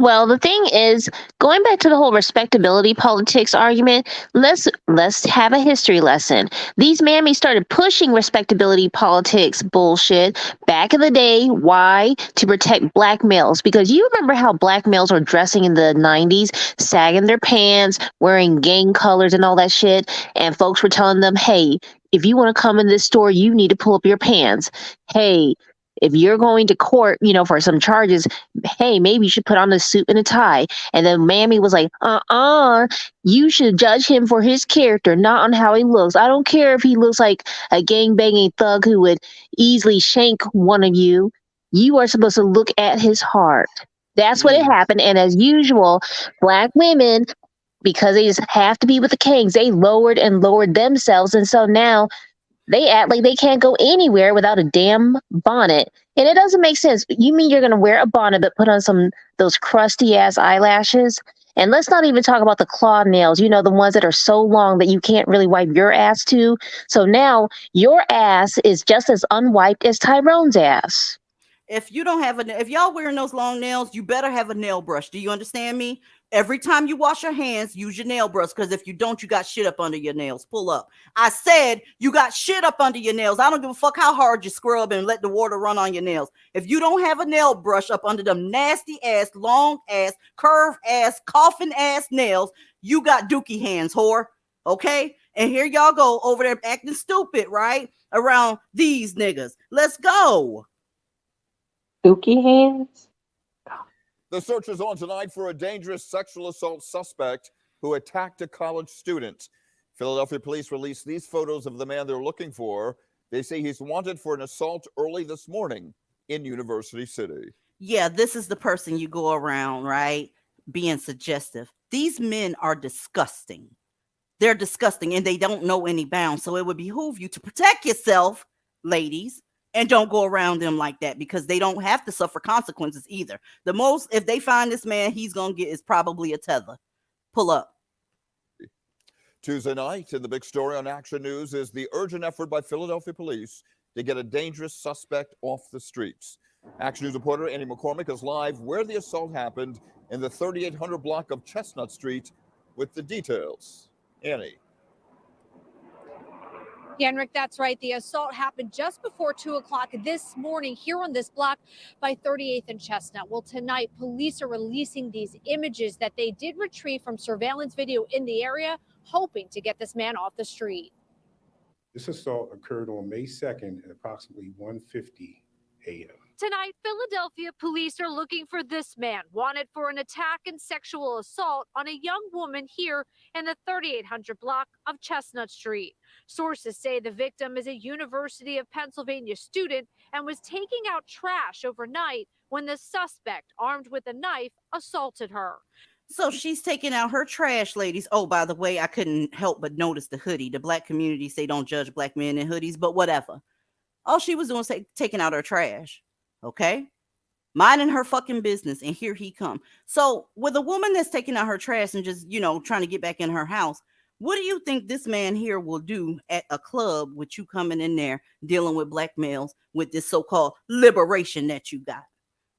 Well, the thing is, going back to the whole respectability politics argument, let's have a history lesson. These mammies started pushing respectability politics bullshit back in the day. Why? To protect Black males. Because you remember how Black males were dressing in the 90s, sagging their pants, wearing gang colors and all that shit, and folks were telling them, hey, if you want to come in this store, you need to pull up your pants. Hey, if you're going to court, for some charges, hey, maybe you should put on a suit and a tie. And then Mammy was like, you should judge him for his character, not on how he looks. I don't care if he looks like a gang-banging thug who would easily shank one of you. You are supposed to look at his heart. That's what it happened. And as usual, Black women, because they just have to be with the kings, they lowered and lowered themselves. And so now they act like they can't go anywhere without a damn bonnet. And it doesn't make sense. You mean you're going to wear a bonnet but put on those crusty ass eyelashes? And let's not even talk about the claw nails, the ones that are so long that you can't really wipe your ass to. So now your ass is just as unwiped as Tyrone's ass. If you don't have if y'all wearing those long nails, you better have a nail brush. Do you understand me? Every time you wash your hands, use your nail brush, because if you don't, you got shit up under your nails. Pull up. I said you got shit up under your nails. I don't give a fuck how hard you scrub and let the water run on your nails. If you don't have a nail brush up under them nasty ass, long ass, curved ass, coffin ass nails, you got dookie hands, whore. Okay? And here y'all go over there acting stupid, right? Around these niggas. Let's go. Dookie hands? The search is on tonight for a dangerous sexual assault suspect who attacked a college student. Philadelphia police released these photos of the man they're looking for. They say he's wanted for an assault early this morning in University City. Yeah, this is the person you go around, right? Being suggestive. These men are disgusting. They're disgusting and they don't know any bounds. So it would behoove you to protect yourself, ladies, and don't go around them like that because they don't have to suffer consequences either. The most, if they find this man, he's going to get is probably a tether. Pull up. Tuesday night, and the big story on Action News is the urgent effort by Philadelphia police to get a dangerous suspect off the streets. Action News reporter Annie McCormick is live where the assault happened in the 3800 block of Chestnut Street with the details. Annie. Yeah, and Rick, that's right. The assault happened just before 2 o'clock this morning here on this block by 38th and Chestnut. Well, tonight, police are releasing these images that they did retrieve from surveillance video in the area, hoping to get this man off the street. This assault occurred on May 2nd at approximately 1:50 a.m. Tonight, Philadelphia police are looking for this man, wanted for an attack and sexual assault on a young woman here in the 3800 block of Chestnut Street. Sources say the victim is a University of Pennsylvania student and was taking out trash overnight when the suspect, armed with a knife, assaulted her. So she's taking out her trash, ladies. Oh, by the way, I couldn't help but notice the hoodie. The black community say don't judge black men in hoodies, but whatever. All she was doing was taking out her trash. Okay, minding her fucking business, and here he come. So with a woman that's taking out her trash and just, trying to get back in her house, what do you think this man here will do at a club with you coming in there dealing with black males with this so-called liberation that you got?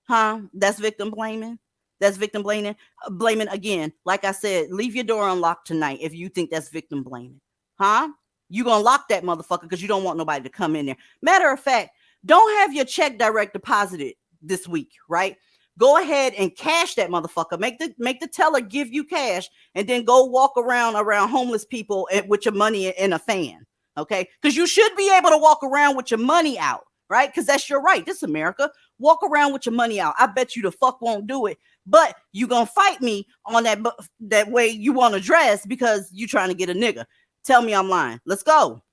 Huh? That's victim blaming. That's victim blaming. Blaming again. Like I said, leave your door unlocked tonight if you think that's victim blaming. Huh? You gonna lock that motherfucker because you don't want nobody to come in there. Matter of fact, don't have your check direct deposited this week, right? Go ahead and cash that motherfucker. Make the teller give you cash, and then go walk around homeless people with your money in a fan, okay? Because you should be able to walk around with your money out, right? Because that's your right. This is America. Walk around with your money out. I bet you the fuck won't do it, but you gonna fight me on that way you want to dress because you trying to get a nigga. Tell me I'm lying. Let's go.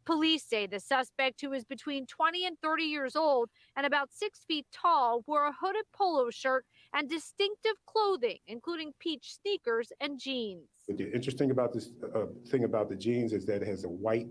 Police say the suspect, who is between 20 and 30 years old and about 6 feet tall, wore a hooded polo shirt and distinctive clothing, including peach sneakers and jeans. But the interesting about this thing about the jeans is that it has a white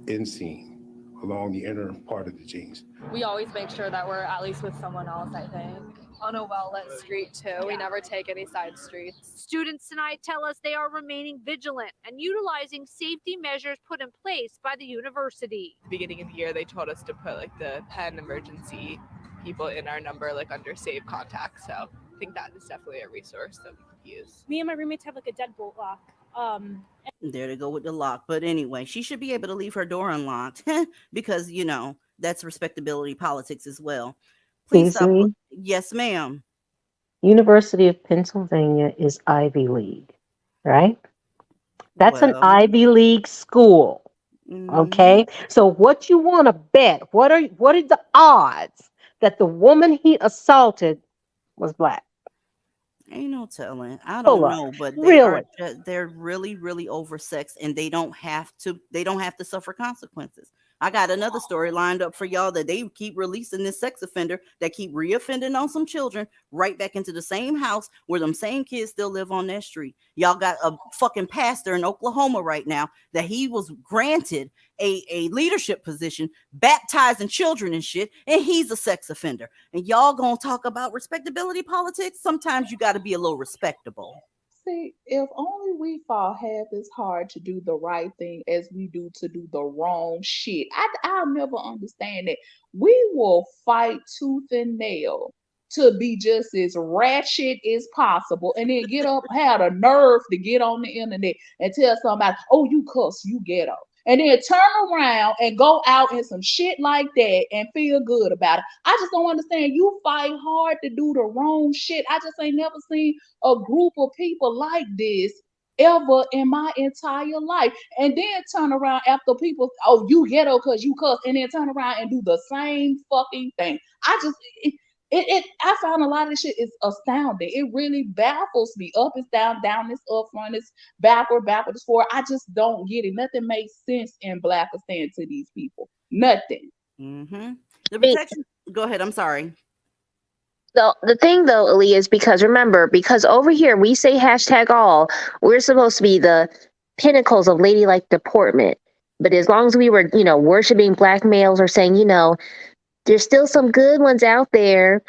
inseam along the inner part of the jeans. We always make sure that we're at least with someone else, I think. On a well-lit street, too. We never take any side streets. Students tonight tell us they are remaining vigilant and utilizing safety measures put in place by the university. At the beginning of the year, they told us to put the PEN emergency people in our number under save contact. So I think that is definitely a resource that we could use. Me and my roommates have a deadbolt lock. There they go with the lock. But anyway, she should be able to leave her door unlocked because, that's respectability politics as well. Please stop. Yes, ma'am. University of Pennsylvania is Ivy League, right? That's an Ivy League school. Okay. So what you want to bet? What are the odds that the woman he assaulted was black? Ain't no telling. I don't know, but they're really, really oversexed, and they don't have to suffer consequences. I got another story lined up for y'all that they keep releasing this sex offender that keep reoffending on some children right back into the same house where them same kids still live on that street. Y'all got a fucking pastor in Oklahoma right now that he was granted a leadership position, baptizing children and shit, and he's a sex offender. And y'all gonna talk about respectability politics? Sometimes you got to be a little respectable. See, if only we fought half as hard to do the right thing as we do to do the wrong shit. I'll never understand that. We will fight tooth and nail to be just as ratchet as possible, and then have the nerve to get on the internet and tell somebody, oh, you cuss, you ghetto. And then turn around and go out in some shit like that and feel good about it. I just don't understand. You fight hard to do the wrong shit. I just ain't never seen a group of people like this ever in my entire life. And then turn around after people, oh, you ghetto because you cuss, and then turn around and do the same fucking thing. I found a lot of this shit is astounding. It really baffles me. Up is down, down is up, front is backward, backward is forward. I just don't get it. Nothing makes sense in Blackistan to these people. Nothing. Mm-hmm. The protection. Go ahead. I'm sorry. So the thing though, Ali, is because remember, because over here we say hashtag all, we're supposed to be the pinnacles of ladylike deportment. But as long as we were, worshiping black males or saying, there's still some good ones out there,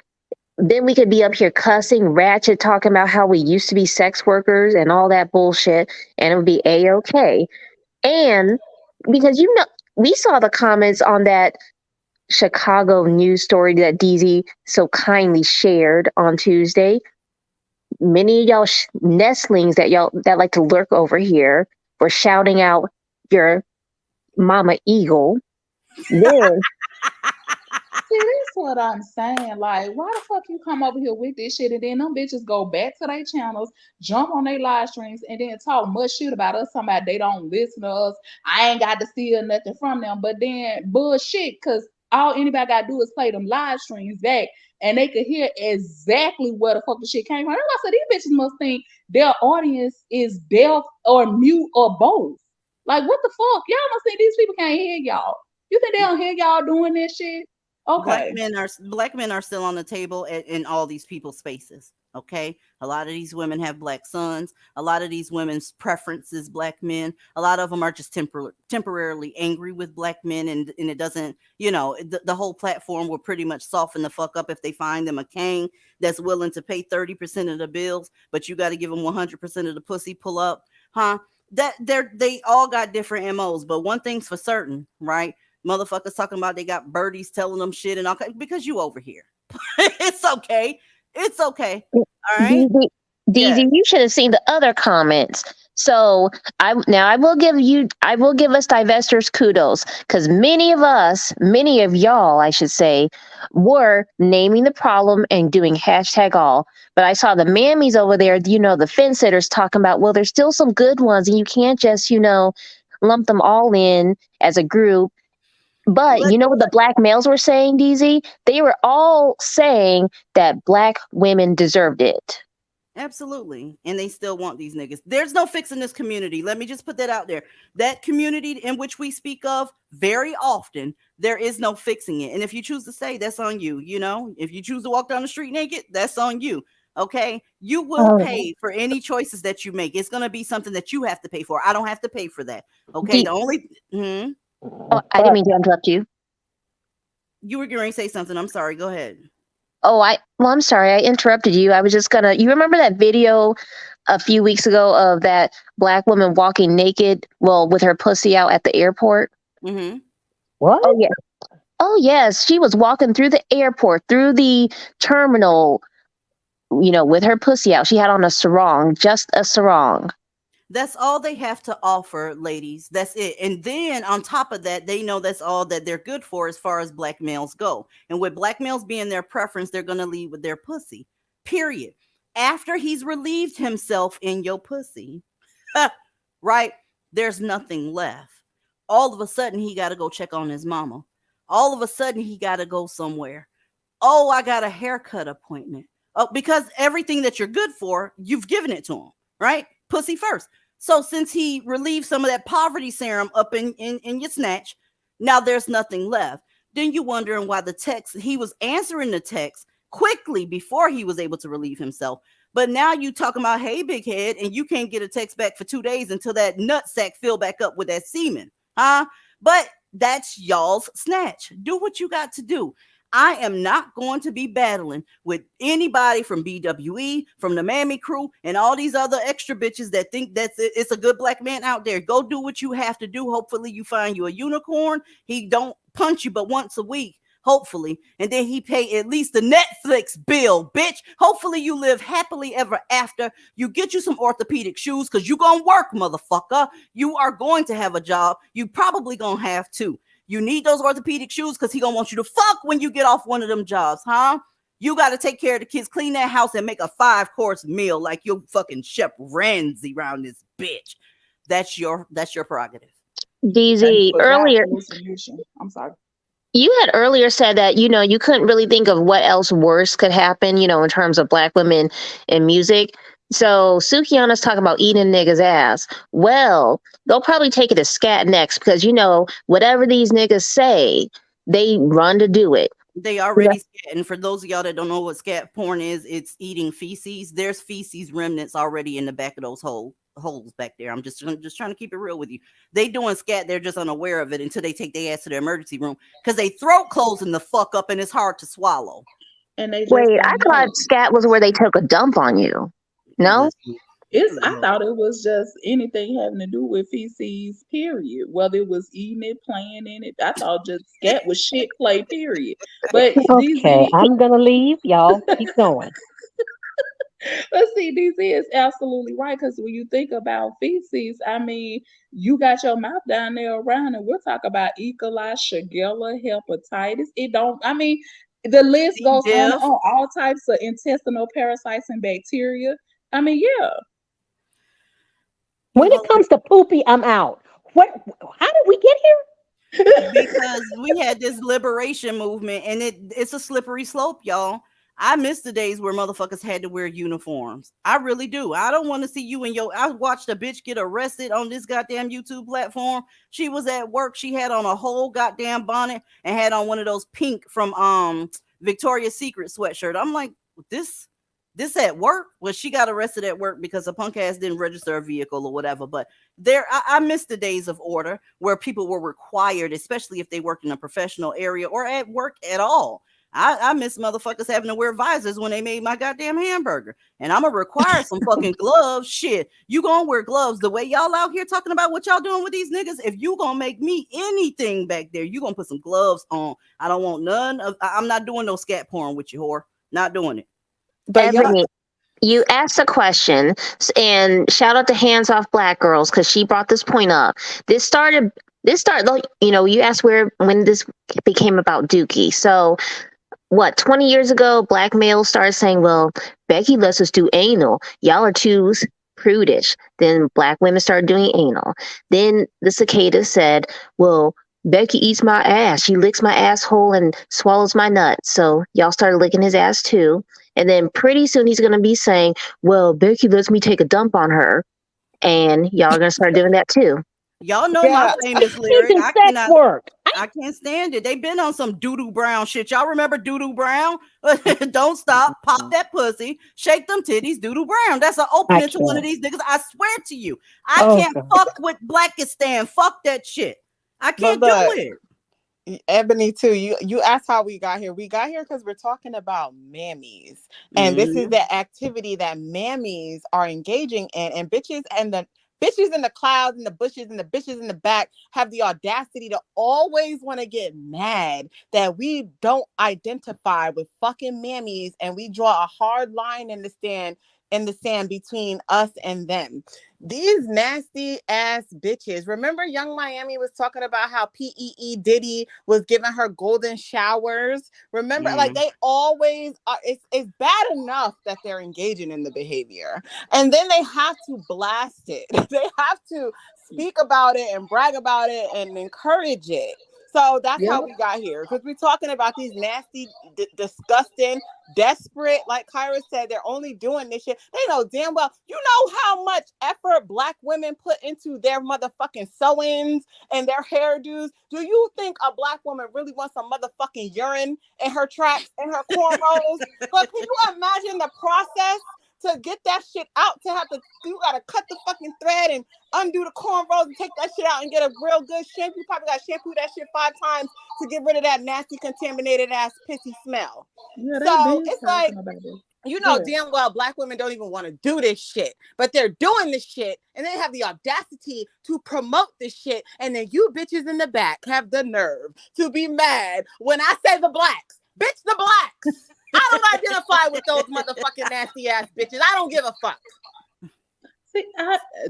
then we could be up here cussing, ratchet, talking about how we used to be sex workers and all that bullshit, and it would be A-okay. And because, we saw the comments on that Chicago news story that DZ so kindly shared on Tuesday. Many of y'all nestlings that like to lurk over here were shouting out your mama eagle. Then See, that's what I'm saying. Like, why the fuck you come over here with this shit and then them bitches go back to their channels, jump on their live streams, and then talk much shit about us, talking about they don't listen to us. I ain't got to steal nothing from them. But then bullshit, because all anybody got to do is play them live streams back and they could hear exactly where the fuck the shit came from. That's why I said these bitches must think their audience is deaf or mute or both. Like, what the fuck? Y'all must think these people can't hear y'all. You think they don't hear y'all doing this shit? Okay. Black men are still on the table in all these people's spaces. Okay. A lot of these women have black sons. A lot of these women's preferences, black men. A lot of them are just temporarily angry with black men. And it doesn't, the whole platform will pretty much soften the fuck up if they find them a king that's willing to pay 30% of the bills, but you got to give them 100% of the pussy pull up. Huh? They all got different MOs, but one thing's for certain, right? Motherfuckers talking about they got birdies telling them shit and all because you over here. It's okay. It's okay. All right. DZ, you should have seen the other comments. So I will give us divestors kudos because many of y'all, I should say, were naming the problem and doing hashtag all. But I saw the mammies over there, the fence sitters talking about, well, there's still some good ones and you can't just, lump them all in as a group. But you know what the black males were saying, DZ? They were all saying that black women deserved it. Absolutely. And they still want these niggas. There's no fixing this community. Let me just put that out there. That community in which we speak of very often, there is no fixing it. And if you choose to say, that's on you. If you choose to walk down the street naked, that's on you. Okay. You will pay for any choices that you make. It's going to be something that you have to pay for. I don't have to pay for that. Okay. Oh, I didn't mean to interrupt you. You were going to say something. I'm sorry. Go ahead. Oh, I'm sorry. I interrupted you. I was just you remember that video a few weeks ago of that black woman walking naked, with her pussy out at the airport? Mm-hmm. What? Oh, yeah. Oh, yes. She was walking through the airport, through the terminal, with her pussy out. She had on a sarong, just a sarong. That's all they have to offer, ladies. That's it. And then on top of that, they know that's all that they're good for as far as black males go. And with black males being their preference, they're going to lead with their pussy. Period. After he's relieved himself in your pussy, right? There's nothing left. All of a sudden, he got to go check on his mama. All of a sudden, he got to go somewhere. Oh, I got a haircut appointment. Oh, because everything that you're good for, you've given it to him, right? Pussy first. So since he relieved some of that poverty serum up in your snatch, now there's nothing left. Then you wondering why he was answering the text quickly before he was able to relieve himself. But now you talking about, hey, big head, and you can't get a text back for 2 days until that nut sack fill back up with that semen. Huh? But that's y'all's snatch. Do what you got to do. I am not going to be battling with anybody from BWE, from the Mammy crew, and all these other extra bitches that think it's a good black man out there. Go do what you have to do. Hopefully you find you a unicorn. He don't punch you but once a week, hopefully. And then he pay at least the Netflix bill, bitch. Hopefully you live happily ever after. You get you some orthopedic shoes because you're going to work, motherfucker. You are going to have a job. You probably going to have two. You need those orthopedic shoes because he gonna want you to fuck when you get off one of them jobs, huh? You got to take care of the kids, clean that house, and make a 5-course meal like you're fucking Chef Ramsay around this bitch. That's your prerogative. DZ, earlier. I'm sorry. You had earlier said that, you couldn't really think of what else worse could happen, in terms of black women in music. So Sukihana's talking about eating a nigga's ass. Well, they'll probably take it to scat next because, whatever these niggas say, they run to do it. They already scat. And for those of y'all that don't know what scat porn is, it's eating feces. There's feces remnants already in the back of those holes back there. I'm just trying to keep it real with you. They doing scat, they're just unaware of it until they take their ass to the emergency room because they throat closing the fuck up and it's hard to swallow. And they just Wait, I thought scat was where they took a dump on you. No? I thought it was just anything having to do with feces, period. Whether it was eating it, playing in it. I thought just scat was shit play, period. But okay, I'm gonna leave. Y'all keep going. But see, DZ is absolutely right because when you think about feces, I mean, you got your mouth down there around, and we're talking about E. coli, Shigella, hepatitis. It don't. I mean, the list goes on and on. All types of intestinal parasites and bacteria. I mean, yeah. When it comes to poopy, I'm out. How did we get here? Because we had this liberation movement, and it's a slippery slope, y'all. I miss the days where motherfuckers had to wear uniforms. I really do. I don't want to see you in I watched a bitch get arrested on this goddamn YouTube platform. She was at work. She had on a whole goddamn bonnet and had on one of those pink from Victoria's Secret sweatshirt. I'm like, this at work? Well, she got arrested at work because a punk ass didn't register a vehicle or whatever. But I miss the days of order where people were required, especially if they worked in a professional area or at work at all. I miss motherfuckers having to wear visors when they made my goddamn hamburger. And I'm going to require some fucking gloves. Shit, you going to wear gloves the way y'all out here talking about what y'all doing with these niggas. If you going to make me anything back there, you going to put some gloves on. I don't want none of, I'm not doing no scat porn with you, whore. Not doing it. But Ebony, you asked a question, and shout out to Hands Off Black Girls because she brought this point up. This started, you asked when this became about Dookie. So, 20 years ago, black males started saying, well, Becky lets us do anal. Y'all are too prudish. Then black women started doing anal. Then the cicada said, well, Becky eats my ass. She licks my asshole and swallows my nuts. So y'all started licking his ass too. And then pretty soon he's going to be saying, well, Becky lets me take a dump on her. And y'all are going to start doing that too. Y'all know my famous lyric. I can't stand it. They've been on some doo-doo brown shit. Y'all remember doo-doo brown? Don't stop. Pop that pussy. Shake them titties. Doo-doo brown. That's an opening to one of these niggas. I swear to you. I can't fuck with Blackistan. Fuck that shit. I can't do it. Ebony too. You asked how we got here. We got here because we're talking about mammies. And this is the activity that mammies are engaging in. And bitches and the bitches in the clouds and the bushes and the bitches in the back have the audacity to always want to get mad that we don't identify with fucking mammies and we draw a hard line in the sand between us and them. These nasty ass bitches. Remember Young Miami was talking about how P.E.E. Diddy was giving her golden showers? Remember, like they always are. It's bad enough that they're engaging in the behavior. And then they have to blast it. They have to speak about it and brag about it and encourage it. So that's how we got here. Because we're talking about these nasty, disgusting, desperate, like Kyra said, they're only doing this shit. They know damn well, you know how much effort black women put into their motherfucking sew-ins and their hairdos. Do you think a black woman really wants some motherfucking urine in her tracks and her cornrows? But can you imagine the process to get that shit out? You gotta cut the fucking thread and undo the cornrows and take that shit out and get a real good shampoo. You probably got shampoo that shit 5 times to get rid of that nasty, contaminated ass pissy smell. So it's like, damn well black women don't even want to do this shit, but they're doing this shit and they have the audacity to promote this shit. And then you bitches in the back have the nerve to be mad when I say the blacks. Bitch, the blacks. I don't identify with those motherfucking nasty ass bitches. I don't give a fuck. See,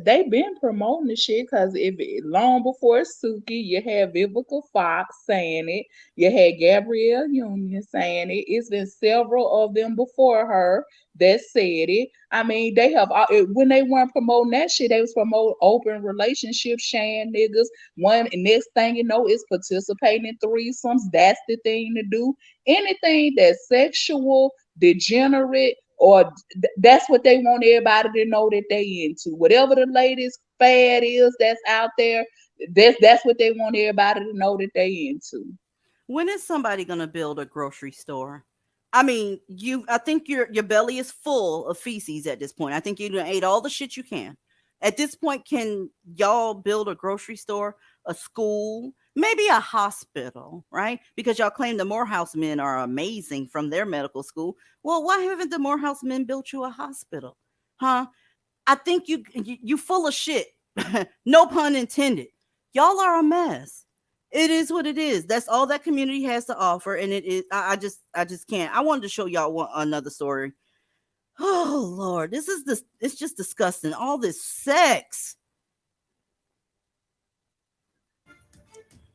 they been promoting the shit because long before Suki, you had Vivica Fox saying it, you had Gabrielle Union saying it. It's been several of them before her that said it. I mean, they have when they weren't promoting that shit, they was promoting open relationships, sharing niggas. One next thing you know is participating in threesomes. That's the thing to do. Anything that's sexual, degenerate, or that's what they want everybody to know that they into. Whatever the latest fad is that's out there, that's what they want everybody to know that they into. When is somebody gonna build a grocery store? I mean, I think your belly is full of feces at this point. I think you done ate all the shit you can. At this point, can y'all build a grocery store, a school, maybe a hospital, right? Because y'all claim the Morehouse men are amazing from their medical school. Well, why haven't the Morehouse men built you a hospital? Huh? I think you full of shit. No pun intended. Y'all are a mess. It is what it is. That's all that community has to offer, and it is. I just can't. I wanted to show y'all another story. Oh Lord, it's just disgusting. All this sex.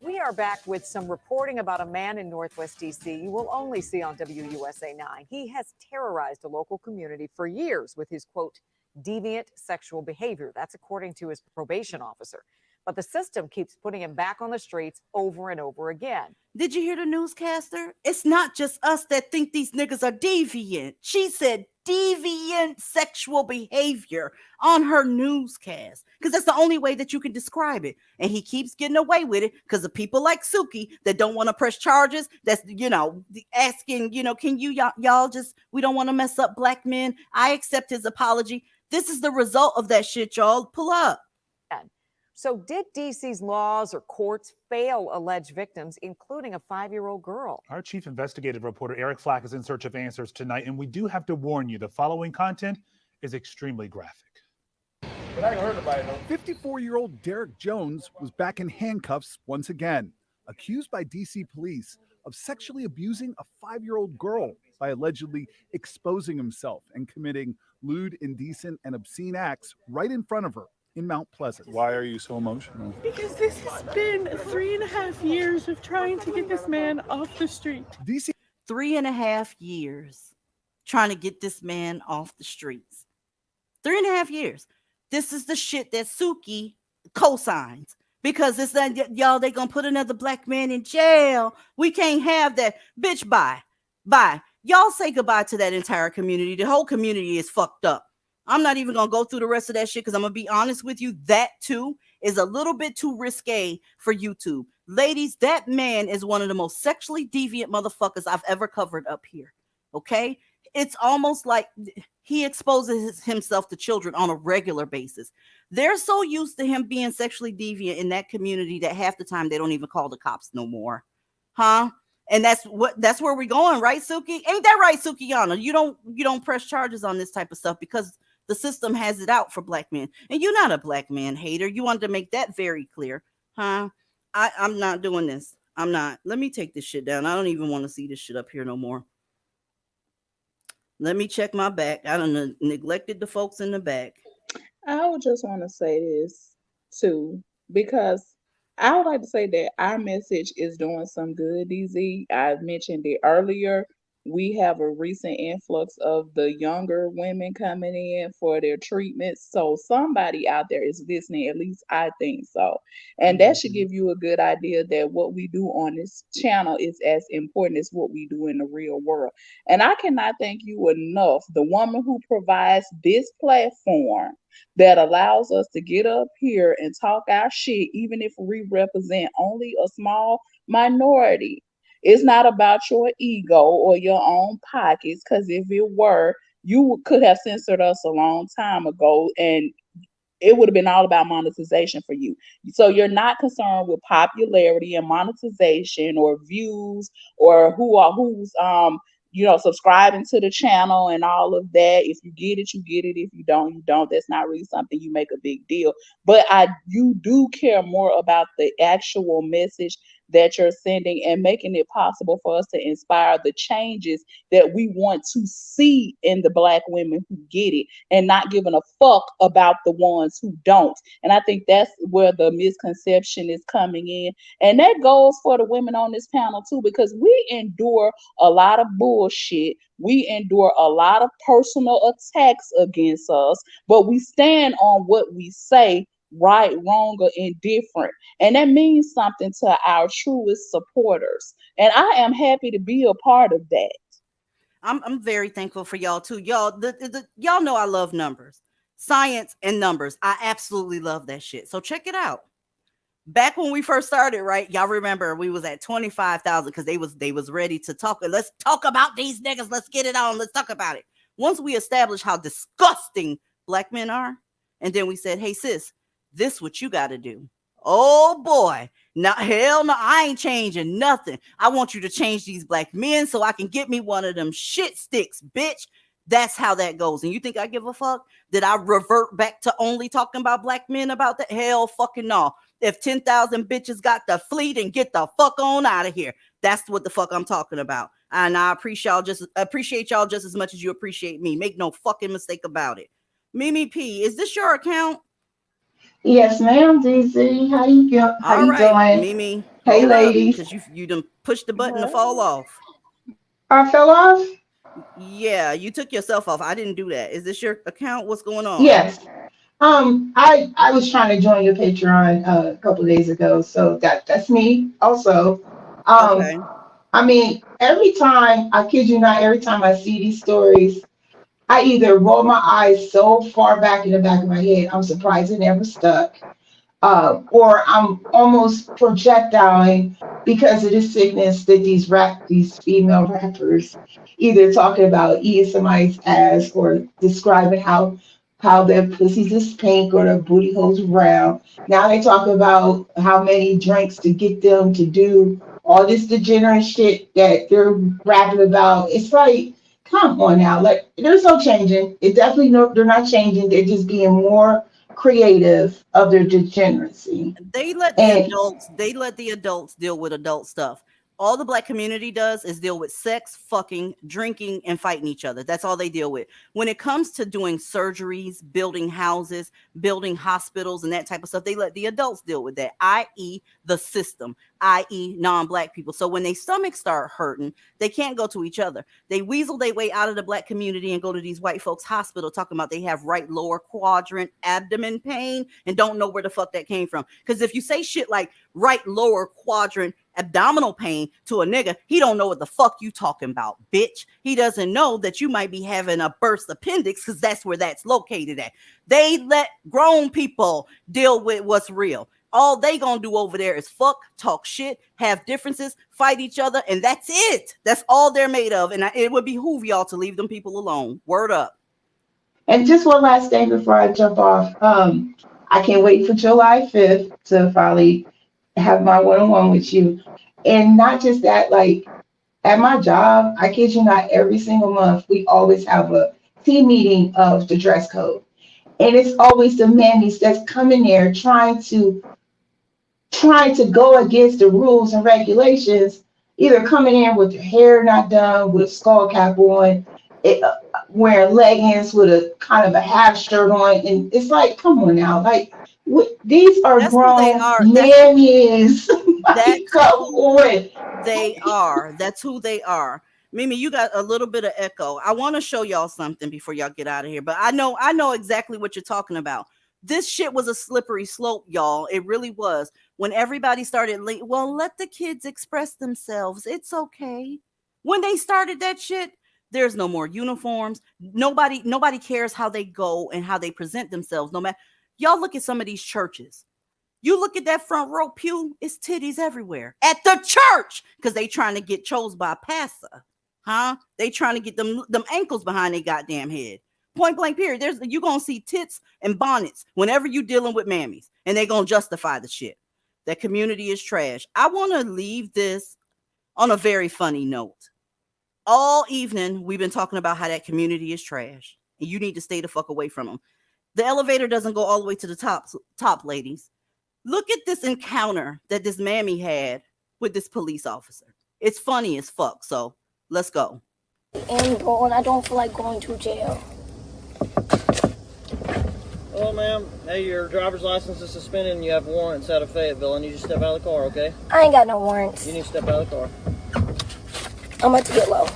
We are back with some reporting about a man in Northwest D.C. you will only see on WUSA 9. He has terrorized a local community for years with his, quote, deviant sexual behavior. That's according to his probation officer. But the system keeps putting him back on the streets over and over again. Did you hear the newscaster? It's not just us that think these niggas are deviant. She said deviant sexual behavior on her newscast because that's the only way that you can describe it. And he keeps getting away with it because of people like Suki that don't want to press charges. That's, asking, can y'all just, we don't want to mess up black men. I accept his apology. This is the result of that shit, y'all. Pull up. So did D.C.'s laws or courts fail alleged victims, including a 5-year-old girl? Our chief investigative reporter, Eric Flack, is in search of answers tonight, and we do have to warn you, the following content is extremely graphic. But I heard about it, though. 54-year-old Derek Jones was back in handcuffs once again, accused by D.C. police of sexually abusing a 5-year-old girl by allegedly exposing himself and committing lewd, indecent, and obscene acts right in front of her in Mount Pleasant. Why are you so emotional? Because this has been 3.5 years of trying to get this man off the street. DC 3.5 years trying to get this man off the streets. 3.5 years. This is the shit that Suki co-signs because it's that y'all, they gonna put another black man in jail. We can't have that. Bitch, bye. Y'all say goodbye to that entire community. The whole community is fucked up. I'm not even going to go through the rest of that shit because I'm going to be honest with you. That, too, is a little bit too risque for YouTube. Ladies, that man is one of the most sexually deviant motherfuckers I've ever covered up here. Okay? It's almost like he exposes himself to children on a regular basis. They're so used to him being sexually deviant in that community that half the time they don't even call the cops no more. Huh? And that's where we're going, right, Suki? Ain't that right, Sukihana? You don't press charges on this type of stuff because the system has it out for black men. And you're not a black man hater. You wanted to make that very clear. Huh? I'm not doing this. I'm not. Let me take this shit down. I don't even want to see this shit up here no more. Let me check my back. I done neglected the folks in the back. I would just want to say this, too, because I would like to say that our message is doing some good, DZ. I mentioned it earlier. We have a recent influx of the younger women coming in for their treatments. So somebody out there is listening, at least I think so. And that should give you a good idea that what we do on this channel is as important as what we do in the real world. And I cannot thank you enough, the woman who provides this platform that allows us to get up here and talk our shit, even if we represent only a small minority. It's not about your ego or your own pockets, because if it were, you could have censored us a long time ago, and it would have been all about monetization for you. So you're not concerned with popularity and monetization or views or who's subscribing to the channel and all of that. If you get it, you get it. If you don't, you don't. That's not really something you make a big deal. But you do care more about the actual message that you're sending and making it possible for us to inspire the changes that we want to see in the Black women who get it and not giving a fuck about the ones who don't. And I think that's where the misconception is coming in. And that goes for the women on this panel too, because we endure a lot of bullshit. We endure a lot of personal attacks against us, but we stand on what we say, right, wrong, or indifferent. And that means something to our truest supporters. And I am happy to be a part of that. I'm very thankful for y'all too. Y'all know I love numbers, science and numbers. I absolutely love that shit. So check it out. Back when we first started, right? Y'all remember we was at 25,000 because they was ready to talk. Let's talk about these niggas. Let's get it on. Let's talk about it. Once we established how disgusting Black men are, and then we said, hey sis, this what you got to do. Oh boy. Now, hell no, I ain't changing nothing. I want you to change these Black men so I can get me one of them shit sticks, bitch. That's how that goes. And you think I give a fuck? Did I revert back to only talking about Black men about that? Hell fucking no. If 10,000 bitches got the fleet and get the fuck on out of here. That's what the fuck I'm talking about. And I appreciate y'all just as much as you appreciate me. Make no fucking mistake about it. Mimi P, is this your account? Yes, ma'am, DZ. How All you right, doing? Mimi, Hey, hold up, ladies. because you done pushed the button to fall off. I fell off? Yeah, you took yourself off. I didn't do that. Is this your account? What's going on? Yes. I was trying to join your Patreon a couple of days ago, so that's me also. Okay. I mean, every time, I kid you not, every time I see these stories, I either roll my eyes so far back in the back of my head, I'm surprised it never stuck. Or I'm almost projectiling because of the sickness that these female rappers either talking about eating somebody's ass or describing how their pussies is pink or their booty holes round. Now they talk about how many drinks to get them to do all this degenerate shit that they're rapping about. It's like, come on now, like there's no changing. It definitely no, they're not changing. They're just being more creative of their degeneracy. They let And the adults deal with adult stuff. All the Black community does is deal with sex, fucking, drinking, and fighting each other. That's all they deal with. When it comes to doing surgeries, building houses, building hospitals, and that type of stuff, they let the adults deal with that, i.e. the system, i.e. non-Black people. So when their stomachs start hurting, they can't go to each other. They weasel their way out of the Black community and go to these white folks' hospital talking about they have right lower quadrant abdomen pain and don't know where the fuck that came from. Because if you say shit like right lower quadrant abdominal pain to a nigga, he don't know what the fuck you talking about, bitch. He doesn't know that you might be having a burst appendix because that's where that's located at. They let grown people deal with what's real. All they gonna do over there is fuck, talk shit, have differences, fight each other, and that's it. That's all they're made of. And it would behoove y'all to leave them people alone. Word up. and just one last thing before I jump off. I can't wait for July 5th to finally have my one-on-one with you. And not just that, like at my job, I kid you not, every single month we always have a team meeting of the dress code. And it's always the mammies that's coming there trying to go against the rules and regulations, either coming in with their hair not done, with a skull cap on, wearing leggings with a kind of a half shirt on, and it's like, come on now, like these are That's who they grown are. mammies. That's Like, come on. they are. That's who they are. Mimi, you got a little bit of echo. I want to show y'all something before y'all get out of here, but I know exactly what you're talking about. This shit was a slippery slope, y'all. It really was. When everybody started, well, let the kids express themselves. It's okay. When they started that shit, there's no more uniforms. Nobody cares how they go and how they present themselves. No matter. Y'all look at some of these churches. You look at that front row pew, it's titties everywhere at the church because they trying to get chose by a pastor. Huh? They trying to get them ankles behind their goddamn head. Point blank period. You gonna see tits and bonnets whenever you dealing with mammies, and they gonna justify the shit. That community is trash. I want to leave this on a very funny note. All evening we've been talking about how that community is trash, and you need to stay the fuck away from them. The elevator doesn't go all the way to the top, ladies. Look at this encounter that this mammy had with this police officer. It's funny as fuck. So let's go. And bro, and I don't feel like going to jail. Hello, ma'am. Hey, your driver's license is suspended and you have warrants out of Fayetteville. I need you to step out of the car, okay? I ain't got no warrants. You need to step out of the car. I'm about to get low.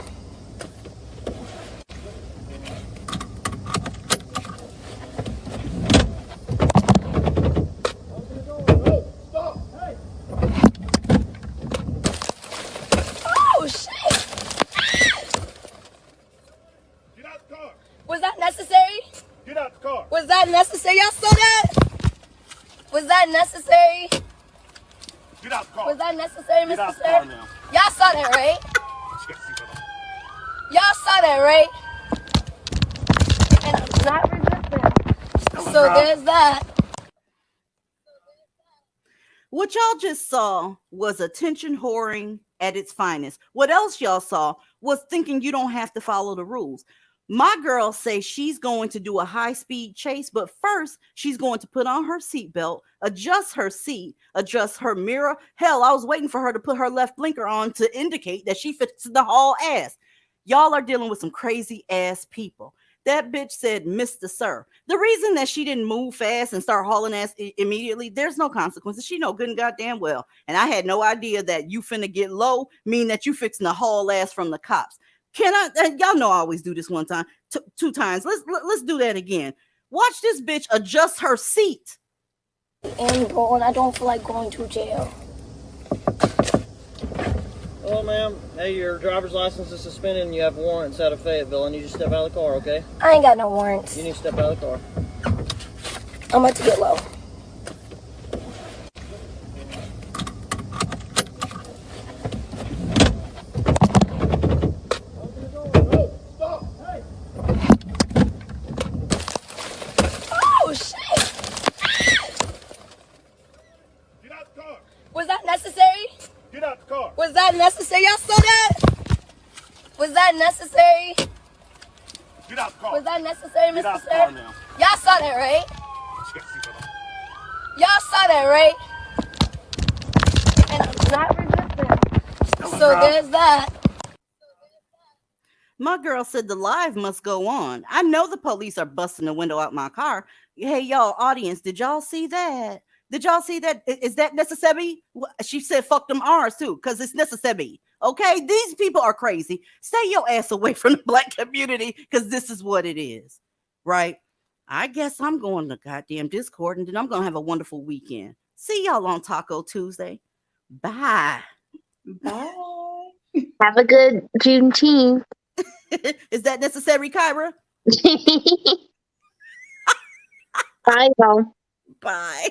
Oh, shit! Get out the car. Was that necessary? Get out the car. Was that necessary? Y'all saw that? Was that necessary? Get out the car. Was that necessary, Get Mr. out the Sir? car now. Y'all saw that, right? Y'all saw that, right? And I'm not resisting. So there's that. What y'all just saw was attention whoring at its finest. What else y'all saw was thinking you don't have to follow the rules. My girl says she's going to do a high-speed chase, but first she's going to put on her seatbelt, adjust her seat, adjust her mirror. Hell, I was waiting for her to put her left blinker on to indicate that she fits the haul ass. Y'all are dealing with some crazy ass people. That bitch said, Mr. Sir. The reason that she didn't move fast and start hauling ass immediately, there's no consequences. She know good and goddamn well. And I had no idea that you finna get low, mean that you fixing to haul ass from the cops. Can I? Y'all know I always do this one time, two times. Let's do that again. Watch this bitch adjust her seat. And bro, and I don't feel like going to jail. Hello, ma'am. Hey, your driver's license is suspended and you have warrants out of Fayetteville. I need you to step out of the car, okay? I ain't got no warrants. You need to step out of the car. I'm about to get low. Oh, shit! Get out the car. Was that necessary? Get out the car. Was that necessary? Y'all saw that? Was that necessary? Get out the car. Was that necessary, Get Mr. out the car Sir? now. Y'all saw that, right? Y'all saw that, right? And I'm not resisting. So there's that. My girl said the live must go on. I know the police are busting the window out my car. Hey, y'all, audience, did y'all see that? Did y'all see that? Is that necessary? She said, fuck them R's too, because it's necessary. Okay, these people are crazy. Stay your ass away from the black community, because this is what it is, right? I guess I'm going to goddamn Discord, and then I'm going to have a wonderful weekend. See y'all on Taco Tuesday. Bye. Bye. Have a good Juneteenth. Is that necessary, Kyra? Bye, y'all. Bye.